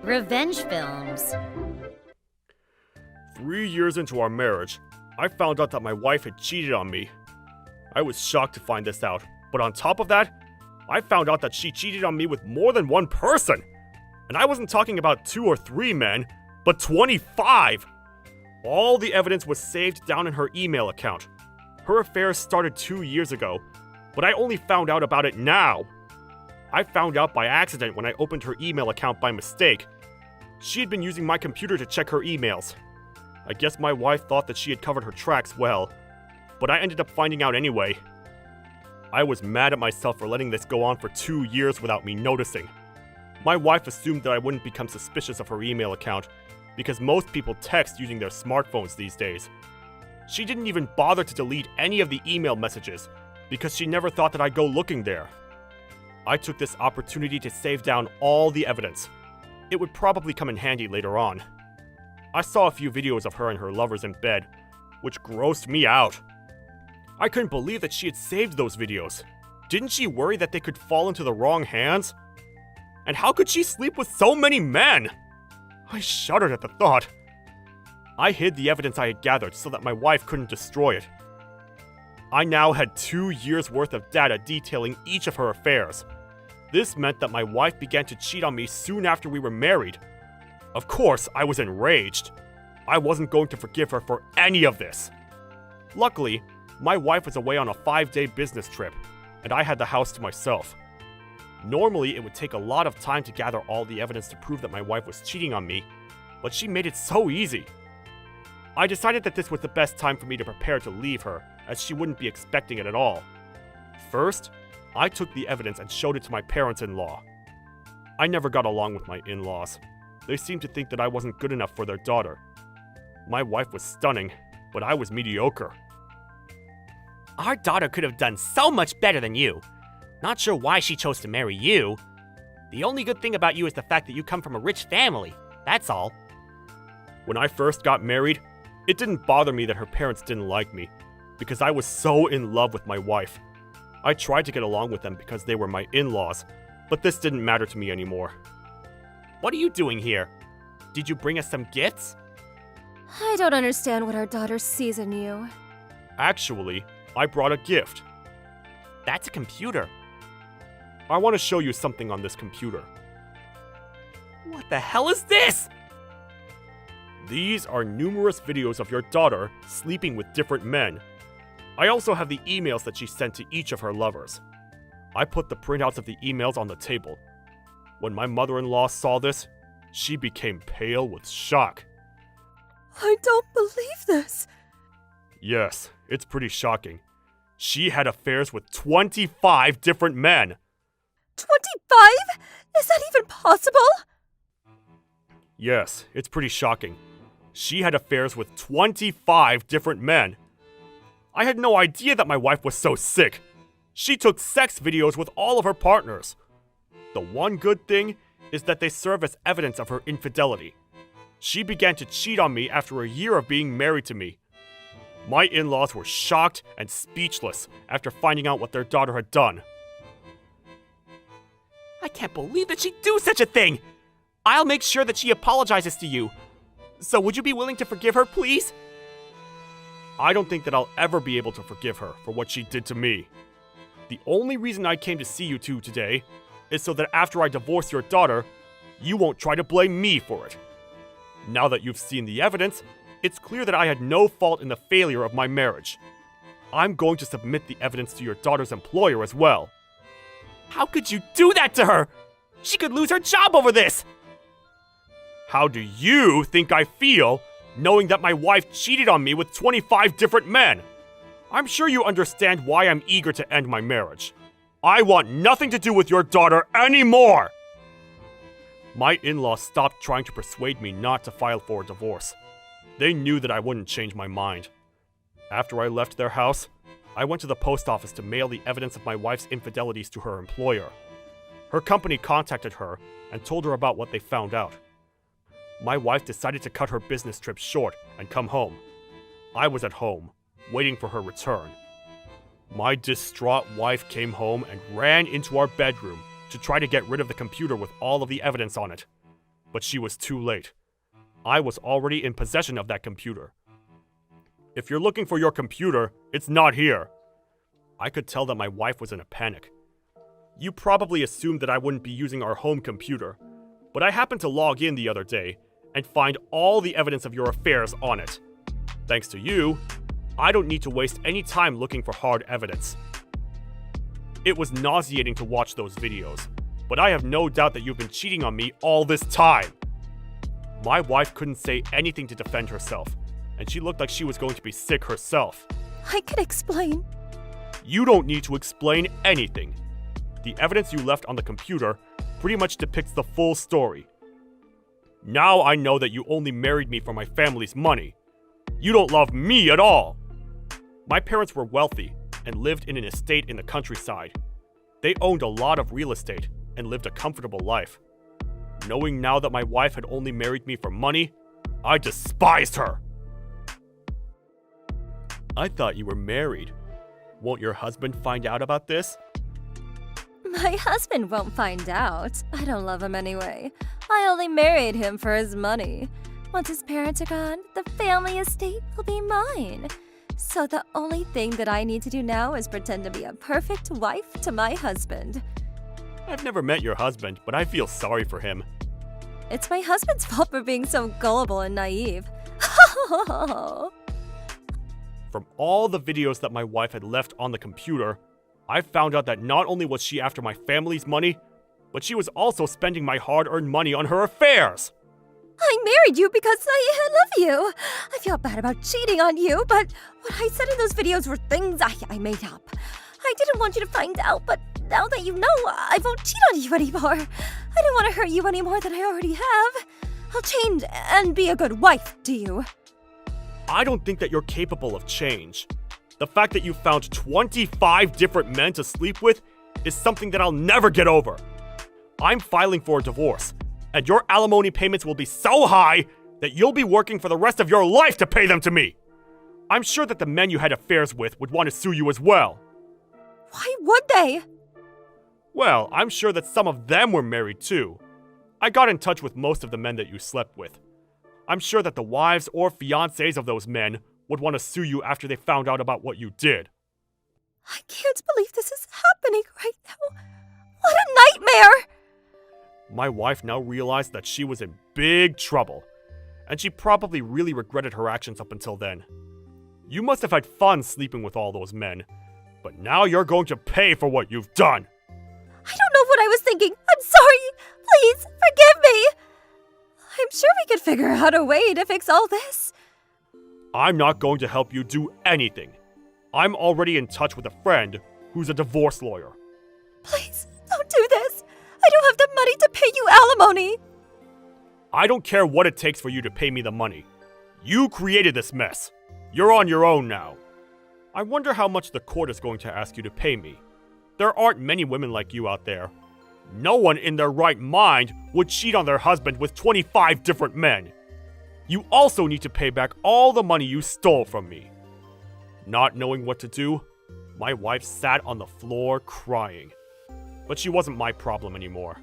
Revenge films. 3 years into our marriage, I found out that my wife had cheated on me. I was shocked to find this out, but on top of that, I found out that she cheated on me with more than one person. And I wasn't talking about 2 or 3 men, but 25! All the evidence was saved down in her email account. Her affair started 2 years ago, but I only found out about it now. I found out by accident when I opened her email account by mistake. She had been using my computer to check her emails. I guess my wife thought that she had covered her tracks well, but I ended up finding out anyway. I was mad at myself for letting this go on for 2 years without me noticing. My wife assumed that I wouldn't become suspicious of her email account, because most people text using their smartphones these days. She didn't even bother to delete any of the email messages, because she never thought that I'd go looking there. I took this opportunity to save down all the evidence. It would probably come in handy later on. I saw a few videos of her and her lovers in bed, which grossed me out. I couldn't believe that she had saved those videos. Didn't she worry that they could fall into the wrong hands? And how could she sleep with so many men? I shuddered at the thought. I hid the evidence I had gathered so that my wife couldn't destroy it. I now had 2 years' worth of data detailing each of her affairs. This meant that my wife began to cheat on me soon after we were married. Of course, I was enraged. I wasn't going to forgive her for any of this. Luckily, my wife was away on a 5-day business trip, and I had the house to myself. Normally, it would take a lot of time to gather all the evidence to prove that my wife was cheating on me, but she made it so easy. I decided that this was the best time for me to prepare to leave her, as she wouldn't be expecting it at all. First, I took the evidence and showed it to my parents-in-law. I never got along with my in-laws. They seemed to think that I wasn't good enough for their daughter. My wife was stunning, but I was mediocre. Our daughter could have done so much better than you. Not sure why she chose to marry you. The only good thing about you is the fact that you come from a rich family. That's all. When I first got married, it didn't bother me that her parents didn't like me, because I was so in love with my wife. I tried to get along with them because they were my in-laws, but this didn't matter to me anymore. What are you doing here? Did you bring us some gifts? I don't understand what our daughter sees in you. Actually, I brought a gift. That's a computer. I want to show you something on this computer. What the hell is this? These are numerous videos of your daughter sleeping with different men. I also have the emails that she sent to each of her lovers. I put the printouts of the emails on the table. When my mother-in-law saw this, she became pale with shock. I don't believe this. Yes, it's pretty shocking. She had affairs with 25 different men. 25? Is that even possible? Yes, it's pretty shocking. She had affairs with 25 different men. I had no idea that my wife was so sick. She took sex videos with all of her partners. The one good thing is that they serve as evidence of her infidelity. She began to cheat on me after a year of being married to me. My in-laws were shocked and speechless after finding out what their daughter had done. I can't believe that she'd do such a thing! I'll make sure that she apologizes to you. So would you be willing to forgive her, please? I don't think that I'll ever be able to forgive her for what she did to me. The only reason I came to see you two today is so that after I divorce your daughter, you won't try to blame me for it. Now that you've seen the evidence, it's clear that I had no fault in the failure of my marriage. I'm going to submit the evidence to your daughter's employer as well. How could you do that to her? She could lose her job over this! How do you think I feel knowing that my wife cheated on me with 25 different men? I'm sure you understand why I'm eager to end my marriage. I want nothing to do with your daughter anymore! My in-laws stopped trying to persuade me not to file for a divorce. They knew that I wouldn't change my mind. After I left their house, I went to the post office to mail the evidence of my wife's infidelities to her employer. Her company contacted her and told her about what they found out. My wife decided to cut her business trip short and come home. I was at home, waiting for her return. My distraught wife came home and ran into our bedroom to try to get rid of the computer with all of the evidence on it. but she was too late. I was already in possession of that computer. If you're looking for your computer, it's not here. I could tell that my wife was in a panic. You probably assumed that I wouldn't be using our home computer, but I happened to log in the other day and find all the evidence of your affairs on it. Thanks to you, I don't need to waste any time looking for hard evidence. It was nauseating to watch those videos, but I have no doubt that you've been cheating on me all this time. My wife couldn't say anything to defend herself, and she looked like she was going to be sick herself. I can explain. You don't need to explain anything. The evidence you left on the computer pretty much depicts the full story. Now I know that you only married me for my family's money. You don't love me at all. My parents were wealthy and lived in an estate in the countryside. They owned a lot of real estate and lived a comfortable life. Knowing now that my wife had only married me for money, I despised her. I thought you were married. Won't your husband find out about this? My husband won't find out. I don't love him anyway. I only married him for his money. Once his parents are gone, the family estate will be mine. So the only thing that I need to do now is pretend to be a perfect wife to my husband. I've never met your husband, but I feel sorry for him. It's my husband's fault for being so gullible and naive. From all the videos that my wife had left on the computer, I found out that not only was she after my family's money, but she was also spending my hard-earned money on her affairs. I married you because I love you. I feel bad about cheating on you, but what I said in those videos were things I made up. I didn't want you to find out, but now that you know, I won't cheat on you anymore. I don't want to hurt you any more than I already have. I'll change and be a good wife to you. I don't think that you're capable of change. The fact that you found 25 different men to sleep with is something that I'll never get over. I'm filing for a divorce, and your alimony payments will be so high that you'll be working for the rest of your life to pay them to me. I'm sure that the men you had affairs with would want to sue you as well. Why would they? Well, I'm sure that some of them were married too. I got in touch with most of the men that you slept with. I'm sure that the wives or fiancés of those men would want to sue you after they found out about what you did. I can't believe this is happening right now. What a nightmare! My wife now realized that she was in big trouble, and she probably really regretted her actions up until then. You must have had fun sleeping with all those men, but now you're going to pay for what you've done. I don't know what I was thinking. I'm sorry. Please, forgive me. I'm sure we could figure out a way to fix all this. I'm not going to help you do anything. I'm already in touch with a friend who's a divorce lawyer. Please, don't do this. I don't have the money to pay you alimony. I don't care what it takes for you to pay me the money. You created this mess. You're on your own now. I wonder how much the court is going to ask you to pay me. There aren't many women like you out there. No one in their right mind would cheat on their husband with 25 different men. You also need to pay back all the money you stole from me. Not knowing what to do, my wife sat on the floor crying. But she wasn't my problem anymore.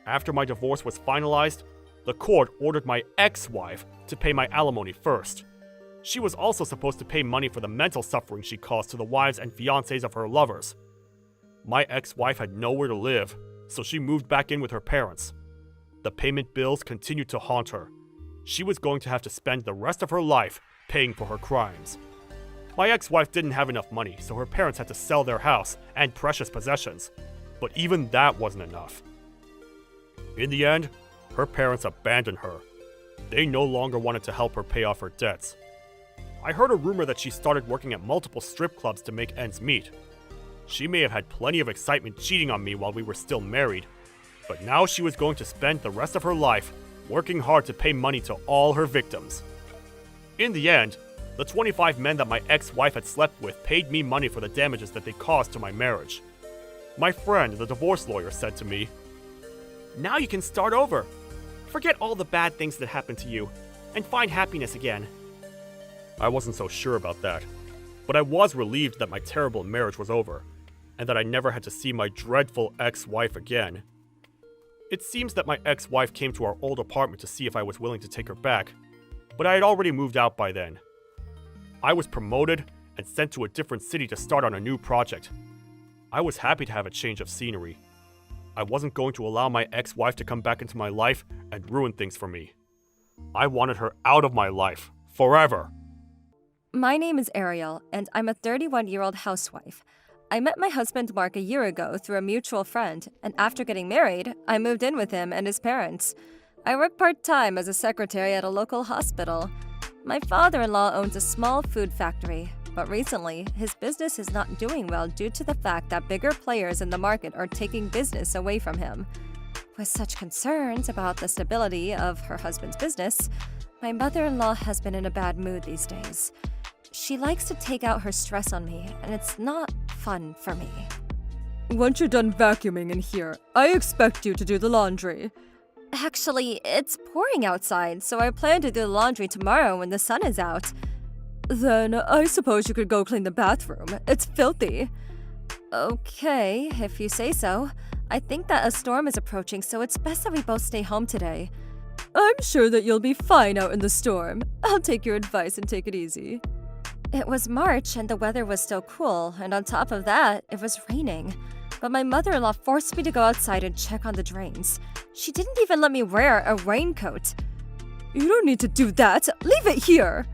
After my divorce was finalized, the court ordered my ex-wife to pay my alimony first. She was also supposed to pay money for the mental suffering she caused to the wives and fiancés of her lovers. My ex-wife had nowhere to live, so she moved back in with her parents. The payment bills continued to haunt her. She was going to have to spend the rest of her life paying for her crimes. My ex-wife didn't have enough money, so her parents had to sell their house and precious possessions. But even that wasn't enough. In the end, her parents abandoned her. They no longer wanted to help her pay off her debts. I heard a rumor that she started working at multiple strip clubs to make ends meet. She may have had plenty of excitement cheating on me while we were still married, but now she was going to spend the rest of her life working hard to pay money to all her victims. In the end, the 25 men that my ex-wife had slept with paid me money for the damages that they caused to my marriage. My friend, the divorce lawyer, said to me, Now you can start over. Forget all the bad things that happened to you, and find happiness again. I wasn't so sure about that, but I was relieved that my terrible marriage was over, and that I never had to see my dreadful ex-wife again. It seems that my ex-wife came to our old apartment to see if I was willing to take her back, but I had already moved out by then. I was promoted and sent to a different city to start on a new project. I was happy to have a change of scenery. I wasn't going to allow my ex-wife to come back into my life and ruin things for me. I wanted her out of my life, forever. My name is Ariel, and I'm a 31-year-old housewife. I met my husband Mark a year ago through a mutual friend, and after getting married, I moved in with him and his parents. I work part-time as a secretary at a local hospital. My father-in-law owns a small food factory, but recently, his business is not doing well due to the fact that bigger players in the market are taking business away from him. With such concerns about the stability of her husband's business, my mother-in-law has been in a bad mood these days. She likes to take out her stress on me, and it's not fun for me. Once you're done vacuuming in here, I expect you to do the laundry. Actually, it's pouring outside, so I plan to do the laundry tomorrow when the sun is out. Then I suppose you could go clean the bathroom. It's filthy. Okay, if you say so. I think that a storm is approaching, so it's best that we both stay home today. I'm sure that you'll be fine out in the storm. I'll take your advice and take it easy. It was March and the weather was still cool, and on top of that, it was raining. But my mother-in-law forced me to go outside and check on the drains. She didn't even let me wear a raincoat. You don't need to do that. Leave it here.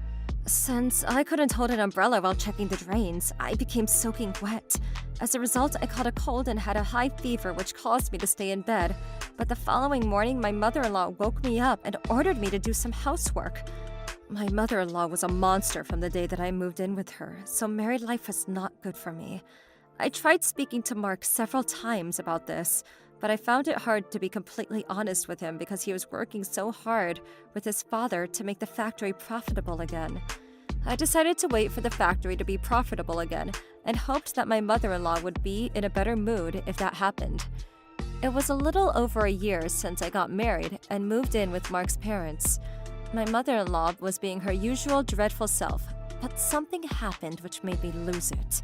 Since I couldn't hold an umbrella while checking the drains, I became soaking wet. As a result, I caught a cold and had a high fever, which caused me to stay in bed. But the following morning, my mother-in-law woke me up and ordered me to do some housework. My mother-in-law was a monster from the day that I moved in with her, so married life was not good for me. I tried speaking to Mark several times about this, but I found it hard to be completely honest with him because he was working so hard with his father to make the factory profitable again. I decided to wait for the factory to be profitable again and hoped that my mother-in-law would be in a better mood if that happened. It was a little over a year since I got married and moved in with Mark's parents. My mother-in-law was being her usual dreadful self, but something happened which made me lose it.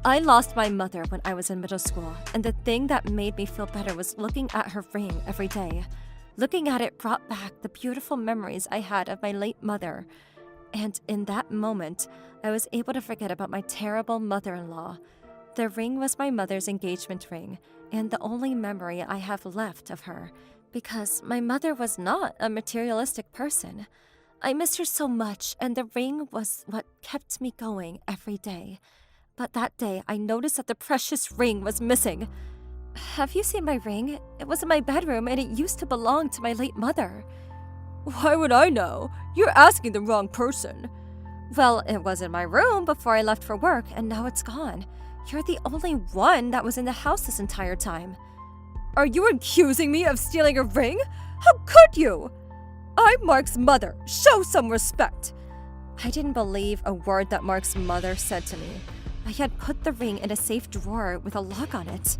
I lost my mother when I was in middle school, and the thing that made me feel better was looking at her ring every day. Looking at it brought back the beautiful memories I had of my late mother. And in that moment, I was able to forget about my terrible mother-in-law. The ring was my mother's engagement ring, and the only memory I have left of her, because my mother was not a materialistic person. I missed her so much, and the ring was what kept me going every day. But that day, I noticed that the precious ring was missing. Have you seen my ring? It was in my bedroom, and it used to belong to my late mother. Why would I know? You're asking the wrong person. Well, it was in my room before I left for work, and now it's gone. You're the only one that was in the house this entire time. Are you accusing me of stealing a ring? How could you? I'm Mark's mother. Show some respect. I didn't believe a word that Mark's mother said to me. I had put the ring in a safe drawer with a lock on it.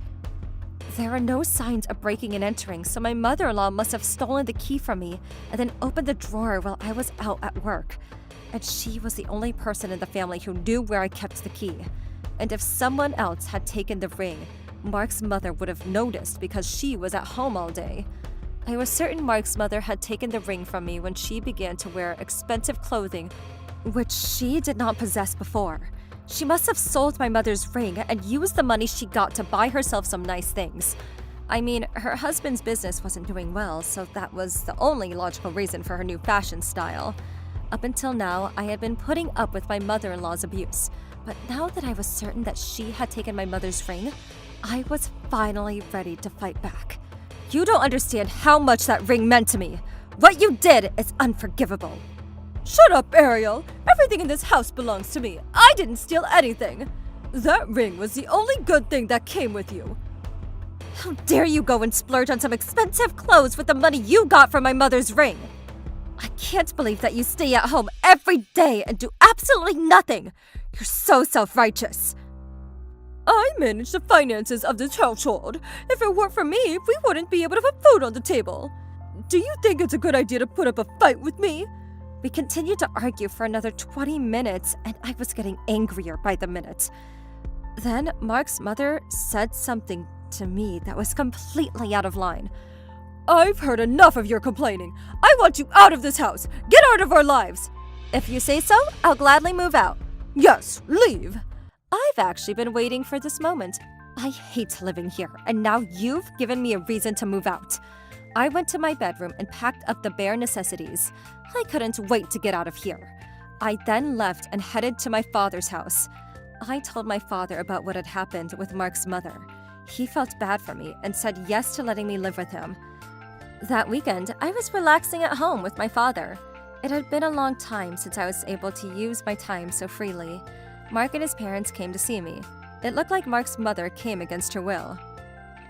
There are no signs of breaking and entering, so my mother-in-law must have stolen the key from me and then opened the drawer while I was out at work. And she was the only person in the family who knew where I kept the key. And if someone else had taken the ring, Mark's mother would have noticed because she was at home all day. I was certain Mark's mother had taken the ring from me when she began to wear expensive clothing, which she did not possess before. She must have sold my mother's ring and used the money she got to buy herself some nice things. I mean, her husband's business wasn't doing well, so that was the only logical reason for her new fashion style. Up until now, I had been putting up with my mother-in-law's abuse, but now that I was certain that she had taken my mother's ring, I was finally ready to fight back. You don't understand how much that ring meant to me. What you did is unforgivable. Shut up, Ariel. Everything in this house belongs to me. I didn't steal anything. That ring was the only good thing that came with you. How dare you go and splurge on some expensive clothes with the money you got from my mother's ring? I can't believe that you stay at home every day and do absolutely nothing. You're so self-righteous. I manage the finances of this household. If it weren't for me, we wouldn't be able to put food on the table. Do you think it's a good idea to put up a fight with me? We continued to argue for another 20 minutes, and I was getting angrier by the minute. Then Mark's mother said something to me that was completely out of line. I've heard enough of your complaining. I want you out of this house. Get out of our lives. If you say so, I'll gladly move out. Yes, leave. I've actually been waiting for this moment. I hate living here, and now you've given me a reason to move out. I went to my bedroom and packed up the bare necessities. I couldn't wait to get out of here. I then left and headed to my father's house. I told my father about what had happened with Mark's mother. He felt bad for me and said yes to letting me live with him. That weekend, I was relaxing at home with my father. It had been a long time since I was able to use my time so freely. Mark and his parents came to see me. It looked like Mark's mother came against her will.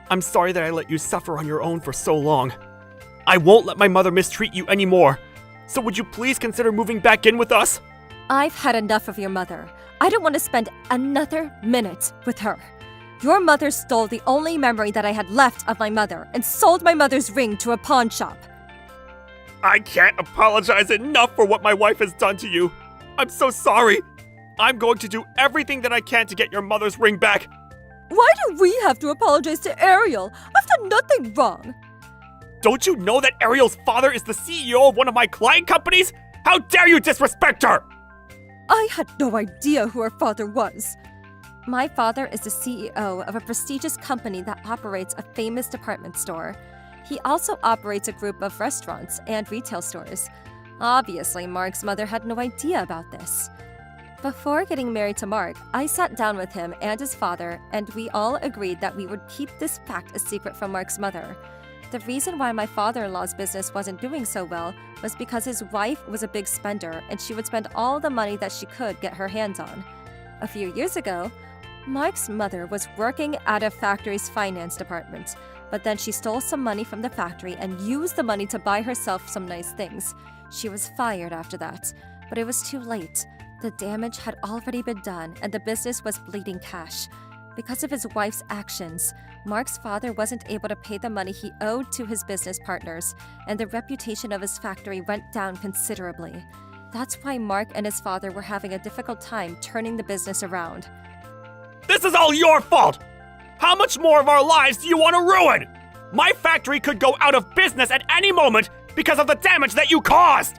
I'm sorry that I let you suffer on your own for so long. I won't let my mother mistreat you anymore. So would you please consider moving back in with us? I've had enough of your mother. I don't want to spend another minute with her. Your mother stole the only memory that I had left of my mother and sold my mother's ring to a pawn shop. I can't apologize enough for what my wife has done to you. I'm so sorry. I'm going to do everything that I can to get your mother's ring back. Why do we have to apologize to Ariel? I've done nothing wrong. Don't you know that Ariel's father is the CEO of one of my client companies? How dare you disrespect her? I had no idea who her father was. My father is the CEO of a prestigious company that operates a famous department store. He also operates a group of restaurants and retail stores. Obviously, Mark's mother had no idea about this. Before getting married to Mark, I sat down with him and his father, and we all agreed that we would keep this fact a secret from Mark's mother. The reason why my father-in-law's business wasn't doing so well was because his wife was a big spender and she would spend all the money that she could get her hands on. A few years ago, Mark's mother was working at a factory's finance department, but then she stole some money from the factory and used the money to buy herself some nice things. She was fired after that, but it was too late. The damage had already been done and the business was bleeding cash. Because of his wife's actions, Mark's father wasn't able to pay the money he owed to his business partners, and the reputation of his factory went down considerably. That's why Mark and his father were having a difficult time turning the business around. This is all your fault! How much more of our lives do you want to ruin? My factory could go out of business at any moment because of the damage that you caused!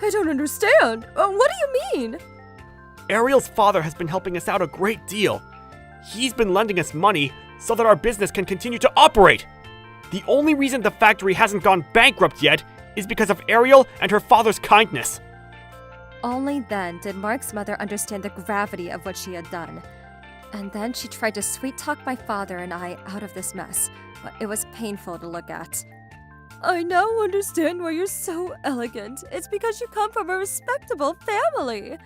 I don't understand. What do you mean? Ariel's father has been helping us out a great deal. He's been lending us money so that our business can continue to operate. The only reason the factory hasn't gone bankrupt yet is because of Ariel and her father's kindness. Only then did Mark's mother understand the gravity of what she had done. And then she tried to sweet-talk my father and I out of this mess, but it was painful to look at. I now understand why you're so elegant. It's because you come from a respectable family.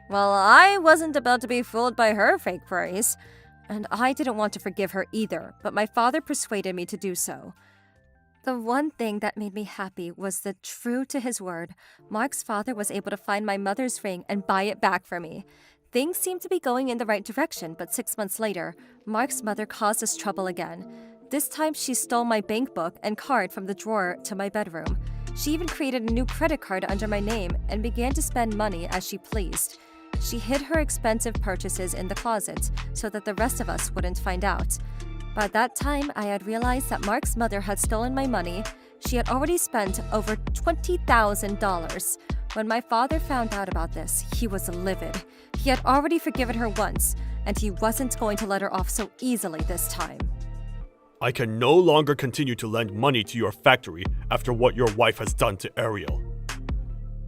Well, I wasn't about to be fooled by her fake praise, and I didn't want to forgive her either, but my father persuaded me to do so. The one thing that made me happy was that, true to his word, Mark's father was able to find my mother's ring and buy it back for me. Things seemed to be going in the right direction, but 6 months later, Mark's mother caused us trouble again. This time, she stole my bank book and card from the drawer to my bedroom. She even created a new credit card under my name and began to spend money as she pleased. She hid her expensive purchases in the closet so that the rest of us wouldn't find out. By that time, I had realized that Mark's mother had stolen my money. She had already spent over $20,000. When my father found out about this, he was livid. He had already forgiven her once, and he wasn't going to let her off so easily this time. I can no longer continue to lend money to your factory after what your wife has done to Ariel.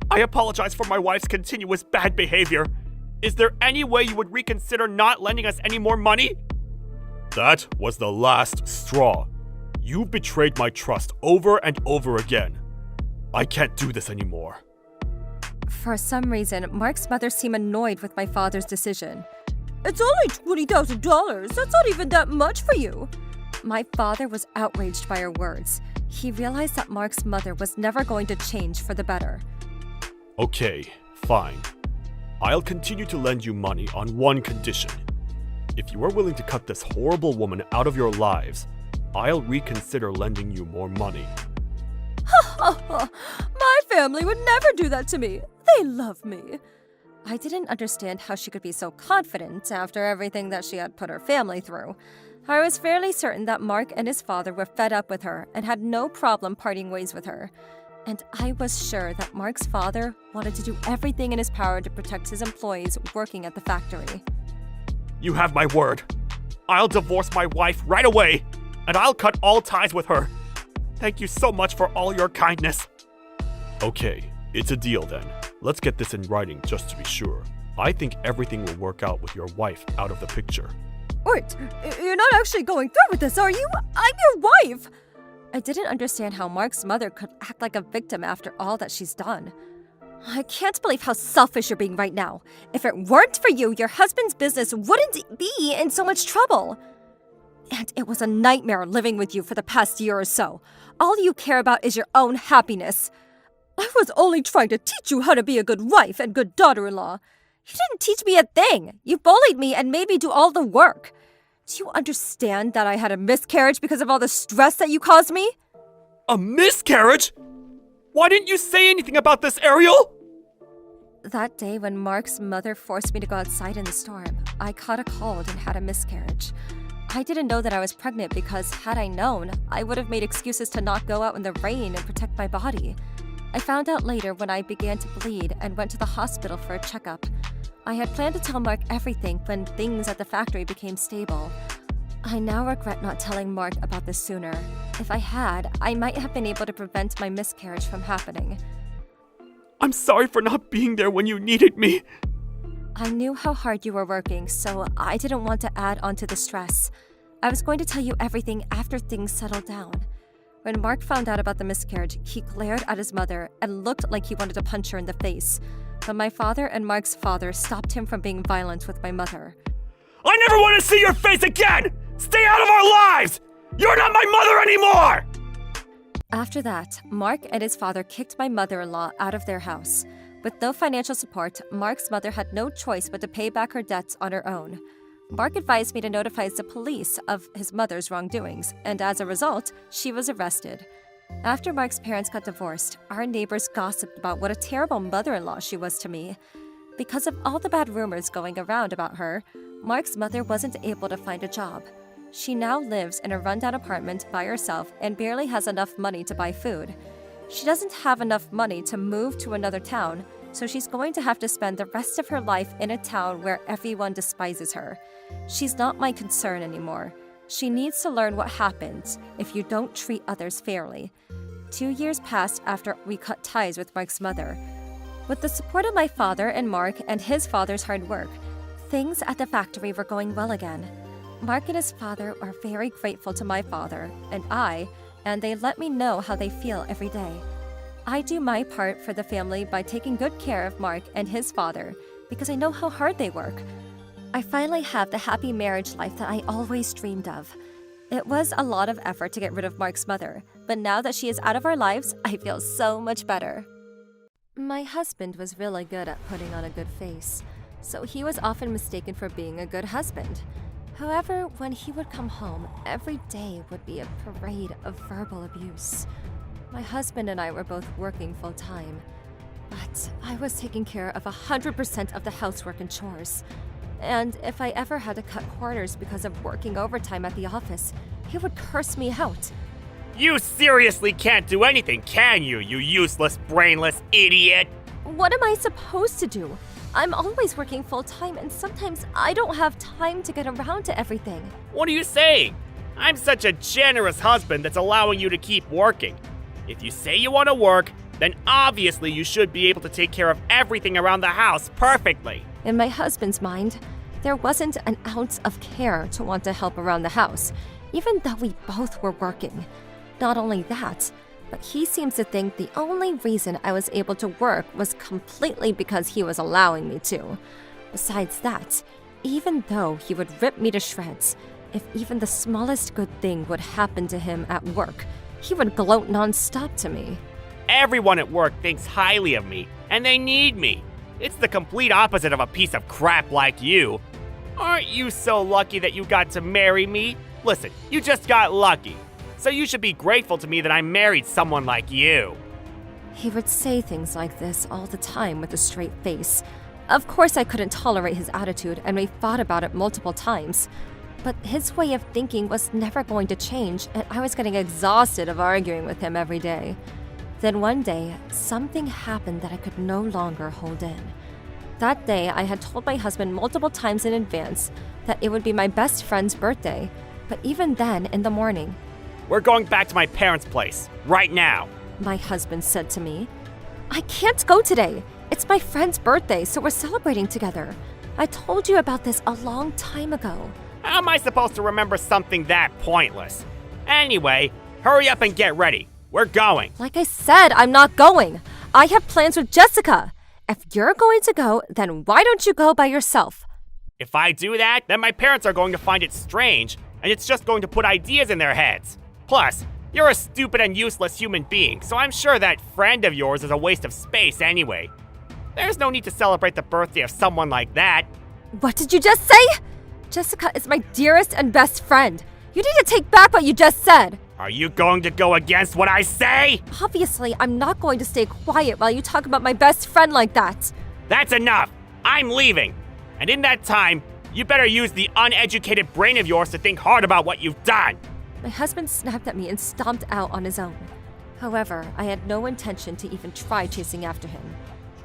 I apologize for my wife's continuous bad behavior. Is there any way you would reconsider not lending us any more money? That was the last straw. You've betrayed my trust over and over again. I can't do this anymore. For some reason, Mark's mother seemed annoyed with my father's decision. It's only $20,000. That's not even that much for you. My father was outraged by her words. He realized that Mark's mother was never going to change for the better. Okay, fine. I'll continue to lend you money on one condition. If you are willing to cut this horrible woman out of your lives, I'll reconsider lending you more money. My family would never do that to me. They love me. I didn't understand how she could be so confident after everything that she had put her family through. I was fairly certain that Mark and his father were fed up with her and had no problem parting ways with her. And I was sure that Mark's father wanted to do everything in his power to protect his employees working at the factory. You have my word. I'll divorce my wife right away, and I'll cut all ties with her. Thank you so much for all your kindness. Okay, it's a deal then. Let's get this in writing just to be sure. I think everything will work out with your wife out of the picture. Wait, you're not actually going through with this, are you? I'm your wife! I didn't understand how Mark's mother could act like a victim after all that she's done. I can't believe how selfish you're being right now. If it weren't for you, your husband's business wouldn't be in so much trouble. And it was a nightmare living with you for the past year or so. All you care about is your own happiness. I was only trying to teach you how to be a good wife and good daughter-in-law. You didn't teach me a thing. You bullied me and made me do all the work. Do you understand that I had a miscarriage because of all the stress that you caused me? A miscarriage? Why didn't you say anything about this, Ariel? That day when Mark's mother forced me to go outside in the storm, I caught a cold and had a miscarriage. I didn't know that I was pregnant because, had I known, I would have made excuses to not go out in the rain and protect my body. I found out later when I began to bleed and went to the hospital for a checkup. I had planned to tell Mark everything when things at the factory became stable. I now regret not telling Mark about this sooner. If I had, I might have been able to prevent my miscarriage from happening. I'm sorry for not being there when you needed me. I knew how hard you were working, so I didn't want to add on to the stress. I was going to tell you everything after things settled down. When Mark found out about the miscarriage, he glared at his mother and looked like he wanted to punch her in the face. But my father and Mark's father stopped him from being violent with my mother. I never want to see your face again! Stay out of our lives! You're not my mother anymore! After that, Mark and his father kicked my mother-in-law out of their house. With no financial support, Mark's mother had no choice but to pay back her debts on her own. Mark advised me to notify the police of his mother's wrongdoings, and as a result, she was arrested. After Mark's parents got divorced, our neighbors gossiped about what a terrible mother-in-law she was to me. Because of all the bad rumors going around about her, Mark's mother wasn't able to find a job. She now lives in a rundown apartment by herself and barely has enough money to buy food. She doesn't have enough money to move to another town, so she's going to have to spend the rest of her life in a town where everyone despises her. She's not my concern anymore. She needs to learn what happens if you don't treat others fairly. 2 years passed after we cut ties with Mark's mother. With the support of my father and Mark and his father's hard work, things at the factory were going well again. Mark and his father are very grateful to my father and they let me know how they feel every day. I do my part for the family by taking good care of Mark and his father because I know how hard they work. I finally have the happy marriage life that I always dreamed of. It was a lot of effort to get rid of Mark's mother, but now that she is out of our lives, I feel so much better. My husband was really good at putting on a good face, so he was often mistaken for being a good husband. However, when he would come home, every day would be a parade of verbal abuse. My husband and I were both working full-time, but I was taking care of 100% of the housework and chores. And if I ever had to cut corners because of working overtime at the office, he would curse me out. You seriously can't do anything, can you, you useless, brainless idiot? What am I supposed to do? I'm always working full-time and sometimes I don't have time to get around to everything. What are you saying? I'm such a generous husband that's allowing you to keep working. If you say you want to work, then obviously you should be able to take care of everything around the house perfectly. In my husband's mind, there wasn't an ounce of care to want to help around the house, even though we both were working. Not only that, but he seems to think the only reason I was able to work was completely because he was allowing me to. Besides that, even though he would rip me to shreds, if even the smallest good thing would happen to him at work, he would gloat non-stop to me. Everyone at work thinks highly of me, and they need me. It's the complete opposite of a piece of crap like you. Aren't you so lucky that you got to marry me? Listen, you just got lucky. So you should be grateful to me that I married someone like you. He would say things like this all the time with a straight face. Of course I couldn't tolerate his attitude, and we fought about it multiple times. But his way of thinking was never going to change, and I was getting exhausted of arguing with him every day. Then one day, something happened that I could no longer hold in. That day, I had told my husband multiple times in advance that it would be my best friend's birthday, but even then, in the morning, We're going back to my parents' place, right now. my husband said to me, "I can't go today. It's my friend's birthday, so we're celebrating together. I told you about this a long time ago." How am I supposed to remember something that pointless? Anyway, hurry up and get ready. We're going. Like I said, I'm not going. I have plans with Jessica. If you're going to go, then why don't you go by yourself? If I do that, then my parents are going to find it strange, and it's just going to put ideas in their heads. Plus, you're a stupid and useless human being, so I'm sure that friend of yours is a waste of space anyway. There's no need to celebrate the birthday of someone like that. What did you just say? Jessica is my dearest and best friend. You need to take back what you just said. Are you going to go against what I say? Obviously, I'm not going to stay quiet while you talk about my best friend like that. That's enough. I'm leaving. And in that time, you better use the uneducated brain of yours to think hard about what you've done. My husband snapped at me and stomped out on his own. However, I had no intention to even try chasing after him.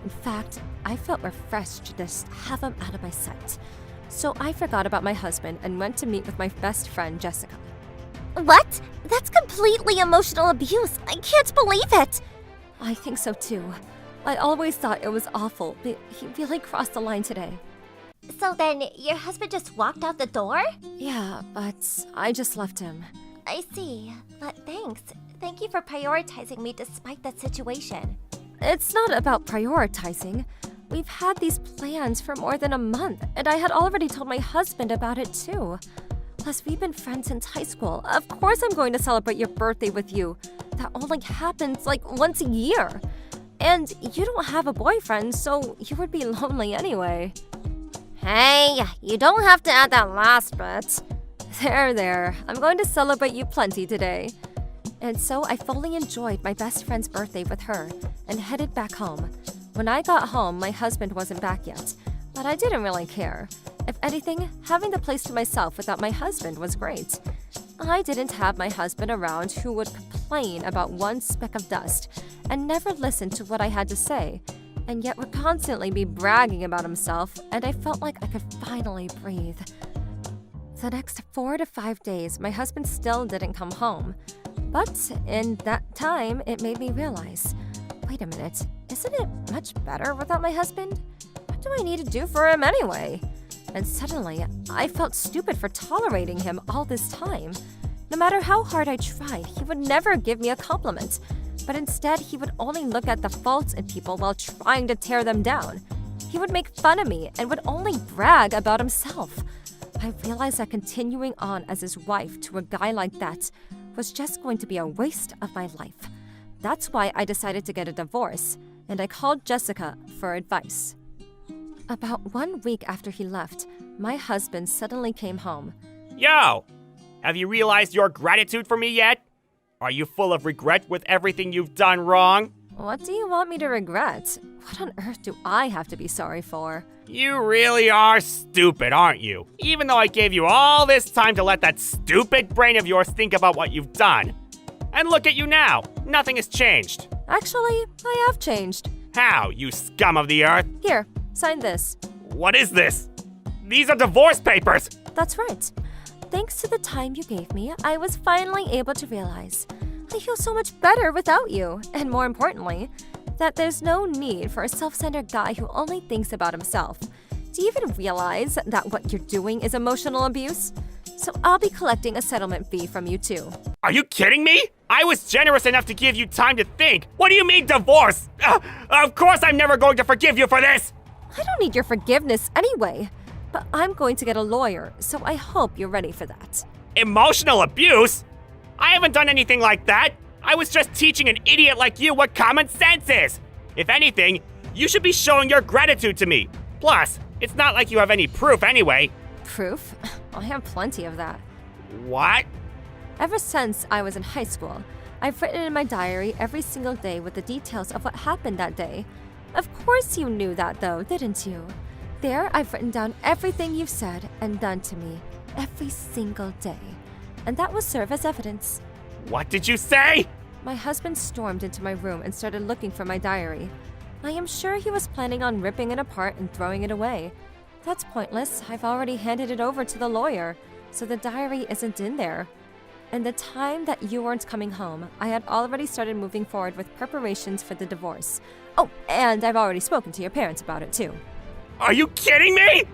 In fact, I felt refreshed to just have him out of my sight. So I forgot about my husband and went to meet with my best friend, Jessica. What? That's completely emotional abuse. I can't believe it. I think so too. I always thought it was awful, but he really crossed the line today. So then, your husband just walked out the door? Yeah, but I just left him. I see. But thanks. Thank you for prioritizing me despite that situation. It's not about prioritizing. We've had these plans for more than a month, and I had already told my husband about it too. Plus, we've been friends since high school. Of course I'm going to celebrate your birthday with you. That only happens like once a year. And you don't have a boyfriend, so you would be lonely anyway. Hey, you don't have to add that last bit. There. I'm going to celebrate you plenty today. And so I fully enjoyed my best friend's birthday with her and headed back home. When I got home, my husband wasn't back yet, but I didn't really care. If anything, having the place to myself without my husband was great. I didn't have my husband around who would complain about one speck of dust and never listen to what I had to say, and yet would constantly be bragging about himself, and I felt like I could finally breathe. The next 4 to 5 days, my husband still didn't come home. But in that time, it made me realize, wait a minute, isn't it much better without my husband? What do I need to do for him anyway? And suddenly, I felt stupid for tolerating him all this time. No matter how hard I tried, he would never give me a compliment. But instead, he would only look at the faults in people while trying to tear them down. He would make fun of me and would only brag about himself. I realized that continuing on as his wife to a guy like that was just going to be a waste of my life. That's why I decided to get a divorce, and I called Jessica for advice. About 1 week after he left, my husband suddenly came home. Yo! Have you realized your gratitude for me yet? Are you full of regret with everything you've done wrong? What do you want me to regret? What on earth do I have to be sorry for? You really are stupid, aren't you? Even though I gave you all this time to let that stupid brain of yours think about what you've done. And look at you now. Nothing has changed. Actually, I have changed. How, you scum of the earth? Here, sign this. What is this? These are divorce papers! That's right. Thanks to the time you gave me, I was finally able to realize I feel so much better without you, and more importantly, that there's no need for a self-centered guy who only thinks about himself. Do you even realize that what you're doing is emotional abuse? So I'll be collecting a settlement fee from you too. Are you kidding me? I was generous enough to give you time to think. What do you mean divorce? Of course I'm never going to forgive you for this! I don't need your forgiveness anyway, but I'm going to get a lawyer, so I hope you're ready for that. Emotional abuse? I haven't done anything like that. I was just teaching an idiot like you what common sense is. If anything, you should be showing your gratitude to me. Plus, it's not like you have any proof anyway. Proof? I have plenty of that. What? Ever since I was in high school, I've written in my diary every single day with the details of what happened that day. Of course you knew that though, didn't you? There, I've written down everything you've said and done to me. every single day. And that will serve as evidence. What did you say? My husband stormed into my room and started looking for my diary. I am sure he was planning on ripping it apart and throwing it away. That's pointless. I've already handed it over to the lawyer, so the diary isn't in there. In the time that you weren't coming home, I had already started moving forward with preparations for the divorce. Oh, and I've already spoken to your parents about it too. Are you kidding me?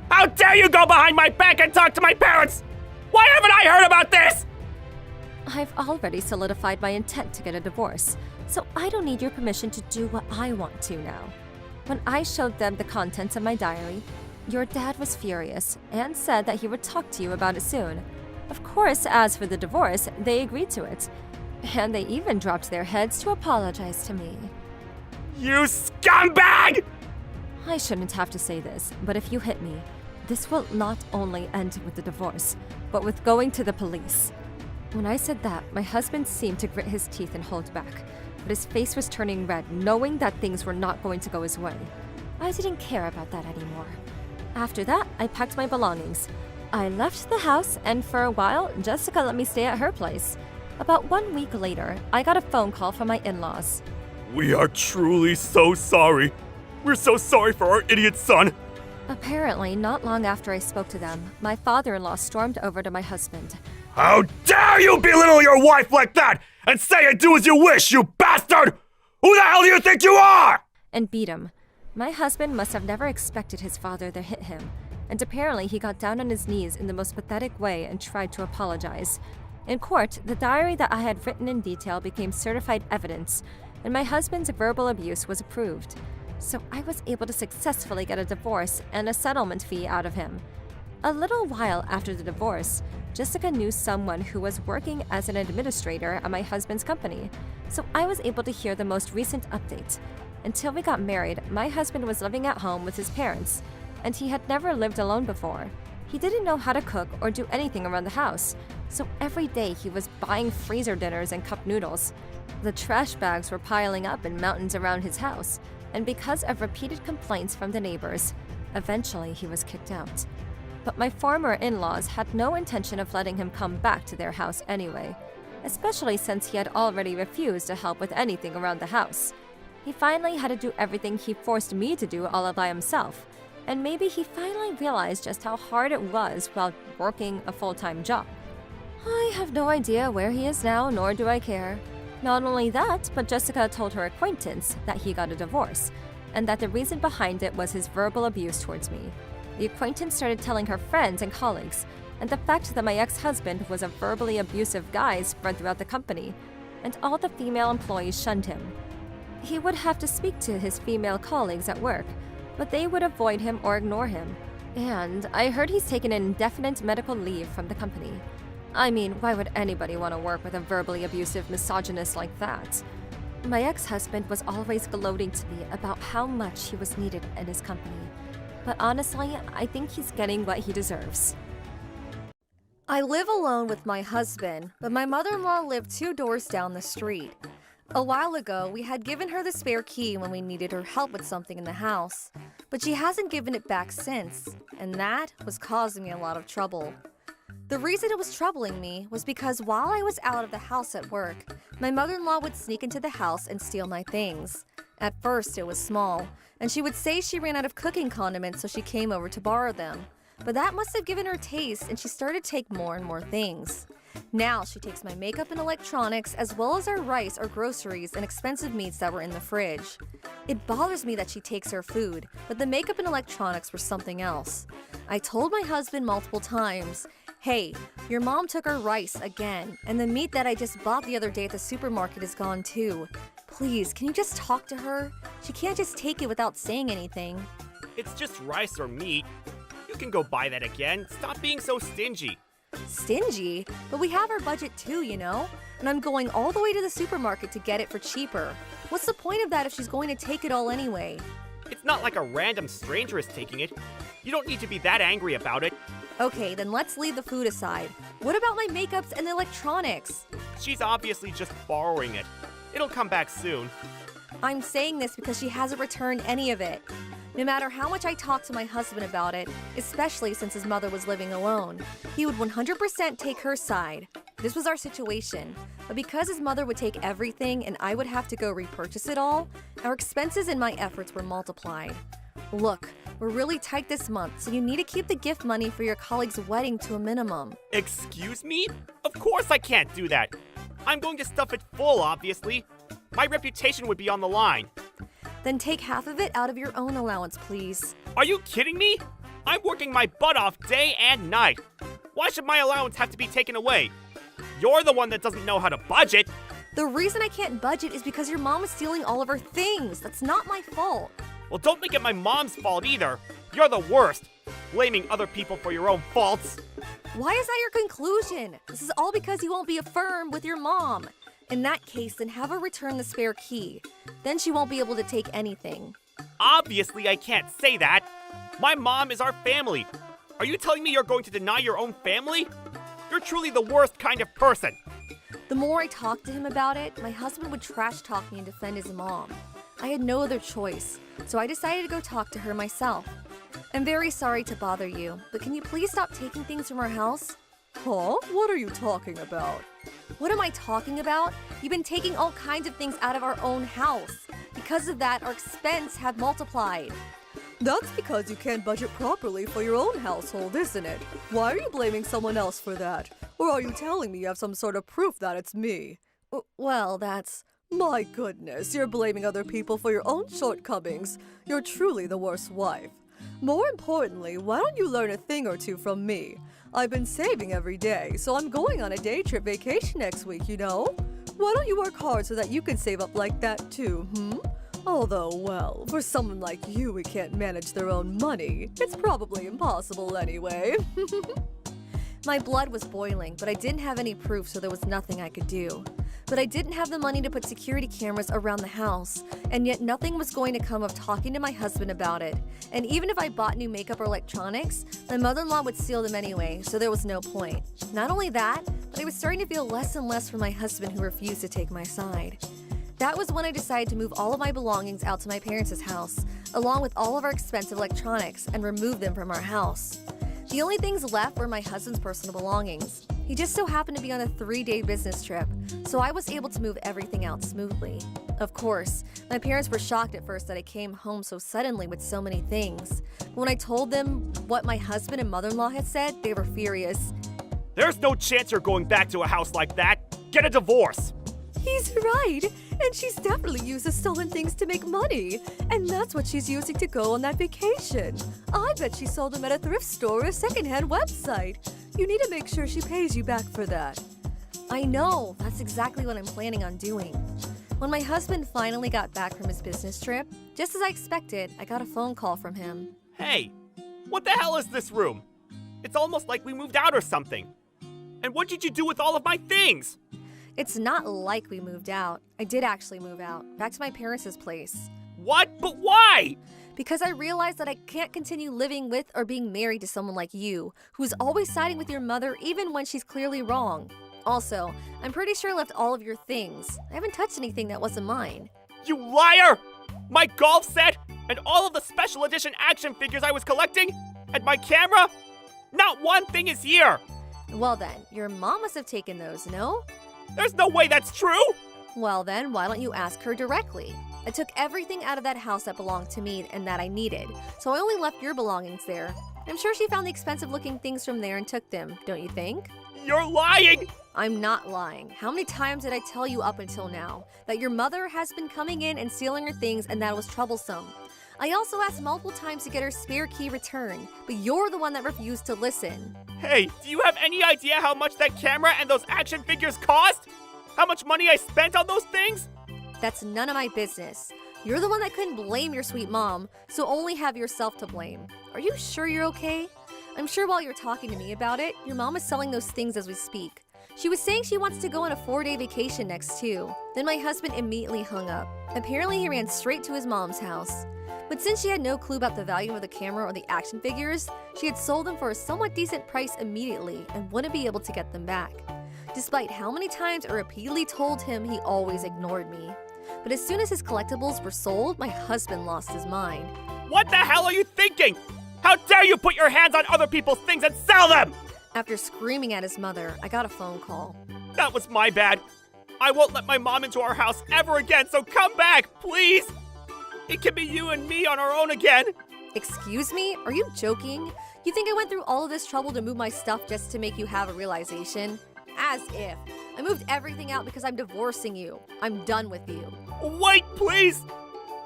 How dare you go behind my back and talk to my parents? Why haven't I heard about this? I've already solidified my intent to get a divorce, so I don't need your permission to do what I want to now. When I showed them the contents of my diary, your dad was furious and said that he would talk to you about it soon. Of course, as for the divorce, they agreed to it. And they even dropped their heads to apologize to me. You scumbag! I shouldn't have to say this, but if you hit me, this will not only end with the divorce, but with going to the police. When I said that, my husband seemed to grit his teeth and hold back, but his face was turning red, knowing that things were not going to go his way. I didn't care about that anymore. After that, I packed my belongings. I left the house, and for a while, Jessica let me stay at her place. About 1 week later, I got a phone call from my in-laws. We are truly so sorry. We're so sorry for our idiot son. Apparently, not long after I spoke to them, my father-in-law stormed over to my husband. How dare you belittle your wife like that and say and do as you wish, you bastard! Who the hell do you think you are? And beat him. My husband must have never expected his father to hit him, and apparently he got down on his knees in the most pathetic way and tried to apologize. In court, the diary that I had written in detail became certified evidence, and my husband's verbal abuse was approved. So I was able to successfully get a divorce and a settlement fee out of him. A little while after the divorce, Jessica knew someone who was working as an administrator at my husband's company, so I was able to hear the most recent update. Until we got married, my husband was living at home with his parents, and he had never lived alone before. He didn't know how to cook or do anything around the house, so every day he was buying freezer dinners and cup noodles. The trash bags were piling up in mountains around his house, and because of repeated complaints from the neighbors, eventually he was kicked out. But my former in-laws had no intention of letting him come back to their house anyway, especially since he had already refused to help with anything around the house. He finally had to do everything he forced me to do all by himself, and maybe he finally realized just how hard it was while working a full-time job. I have no idea where he is now, nor do I care. Not only that, but Jessica told her acquaintance that he got a divorce, and that the reason behind it was his verbal abuse towards me. The acquaintance started telling her friends and colleagues, and the fact that my ex-husband was a verbally abusive guy spread throughout the company, and all the female employees shunned him. He would have to speak to his female colleagues at work, but they would avoid him or ignore him. And I heard he's taken an indefinite medical leave from the company. I mean, why would anybody want to work with a verbally abusive misogynist like that? My ex-husband was always gloating to me about how much he was needed in his company. But honestly, I think he's getting what he deserves. I live alone with my husband, but my mother-in-law lived 2 doors down the street. A while ago, we had given her the spare key when we needed her help with something in the house, but she hasn't given it back since, and that was causing me a lot of trouble. The reason it was troubling me was because while I was out of the house at work, my mother-in-law would sneak into the house and steal my things. At first, it was small, and she would say she ran out of cooking condiments, so she came over to borrow them. But that must have given her taste, and she started to take more and more things. Now she takes my makeup and electronics, as well as our rice, our groceries, and expensive meats that were in the fridge. It bothers me that she takes our food, but the makeup and electronics were something else. I told my husband multiple times, "Hey, your mom took our rice again, and the meat that I just bought the other day at the supermarket is gone too. Please, can you just talk to her? She can't just take it without saying anything." It's just rice or meat. You can go buy that again. Stop being so stingy. Stingy? But we have our budget too, you know? And I'm going all the way to the supermarket to get it for cheaper. What's the point of that if she's going to take it all anyway? It's not like a random stranger is taking it. You don't need to be that angry about it. Okay, then let's leave the food aside. What about my makeups and the electronics? She's obviously just borrowing it. It'll come back soon. I'm saying this because she hasn't returned any of it. No matter how much I talked to my husband about it, especially since his mother was living alone, he would 100% take her side. This was our situation, but because his mother would take everything and I would have to go repurchase it all, our expenses and my efforts were multiplied. Look, we're really tight this month, so you need to keep the gift money for your colleague's wedding to a minimum. Excuse me? Of course I can't do that. I'm going to stuff it full, obviously. My reputation would be on the line. Then take half of it out of your own allowance, please. Are you kidding me? I'm working my butt off day and night. Why should my allowance have to be taken away? You're the one that doesn't know how to budget. The reason I can't budget is because your mom is stealing all of her things. That's not my fault. Well, don't make it my mom's fault either. You're the worst. Blaming other people for your own faults. Why is that your conclusion? This is all because you won't be firm with your mom. In that case, then have her return the spare key. Then she won't be able to take anything. Obviously, I can't say that. My mom is our family. Are you telling me you're going to deny your own family? You're truly the worst kind of person. The more I talked to him about it, my husband would trash talk me and defend his mom. I had no other choice, so I decided to go talk to her myself. I'm very sorry to bother you, but can you please stop taking things from our house? Huh? What are you talking about? What am I talking about? You've been taking all kinds of things out of our own house. Because of that, our expenses have multiplied. That's because you can't budget properly for your own household, isn't it? Why are you blaming someone else for that? Or are you telling me you have some sort of proof that it's me? Well, that's... My goodness, you're blaming other people for your own shortcomings. You're truly the worst wife. More importantly, why don't you learn a thing or two from me? I've been saving every day, so I'm going on a day trip vacation next week, you know? Why don't you work hard so that you can save up like that too, Although, well, for someone like you who can't manage their own money, it's probably impossible anyway. My blood was boiling, but I didn't have any proof, so there was nothing I could do. But I didn't have the money to put security cameras around the house, and yet nothing was going to come of talking to my husband about it. And even if I bought new makeup or electronics, my mother-in-law would steal them anyway, so there was no point. Not only that, but I was starting to feel less and less for my husband who refused to take my side. That was when I decided to move all of my belongings out to my parents' house, along with all of our expensive electronics, and remove them from our house. The only things left were my husband's personal belongings. He just so happened to be on a 3-day business trip, so I was able to move everything out smoothly. Of course, my parents were shocked at first that I came home so suddenly with so many things. But when I told them what my husband and mother-in-law had said, they were furious. There's no chance you're going back to a house like that. Get a divorce. He's right, and she's definitely used the stolen things to make money, and that's what she's using to go on that vacation. I bet she sold them at a thrift store or a secondhand website. You need to make sure she pays you back for that. I know, that's exactly what I'm planning on doing. When my husband finally got back from his business trip, just as I expected, I got a phone call from him. Hey, what the hell is this room? It's almost like we moved out or something. And what did you do with all of my things? It's not like we moved out. I did actually move out, back to my parents' place. What? But why? Because I realized that I can't continue living with or being married to someone like you, who's always siding with your mother even when she's clearly wrong. Also, I'm pretty sure I left all of your things. I haven't touched anything that wasn't mine. You liar! My golf set, and all of the special edition action figures I was collecting, and my camera? Not one thing is here! Well then, your mom must have taken those, no? There's no way that's true! Well then, why don't you ask her directly? I took everything out of that house that belonged to me and that I needed, so I only left your belongings there. I'm sure she found the expensive-looking things from there and took them, don't you think? You're lying! I'm not lying. How many times did I tell you up until now that your mother has been coming in and stealing her things and that was troublesome? I also asked multiple times to get her spare key returned, but you're the one that refused to listen. Hey, do you have any idea how much that camera and those action figures cost? How much money I spent on those things? That's none of my business. You're the one that couldn't blame your sweet mom, so only have yourself to blame. Are you sure you're okay? I'm sure while you're talking to me about it, your mom is selling those things as we speak. She was saying she wants to go on a 4-day vacation next too. Then my husband immediately hung up. Apparently he ran straight to his mom's house. But since she had no clue about the value of the camera or the action figures, she had sold them for a somewhat decent price immediately and wouldn't be able to get them back. Despite how many times I repeatedly told him, he always ignored me. But as soon as his collectibles were sold, my husband lost his mind. What the hell are you thinking? How dare you put your hands on other people's things and sell them? After screaming at his mother, I got a phone call. That was my bad. I won't let my mom into our house ever again, so come back, please. It can be you and me on our own again. Excuse me? Are you joking? You think I went through all of this trouble to move my stuff just to make you have a realization? As if. I moved everything out because I'm divorcing you. I'm done with you. Wait, please.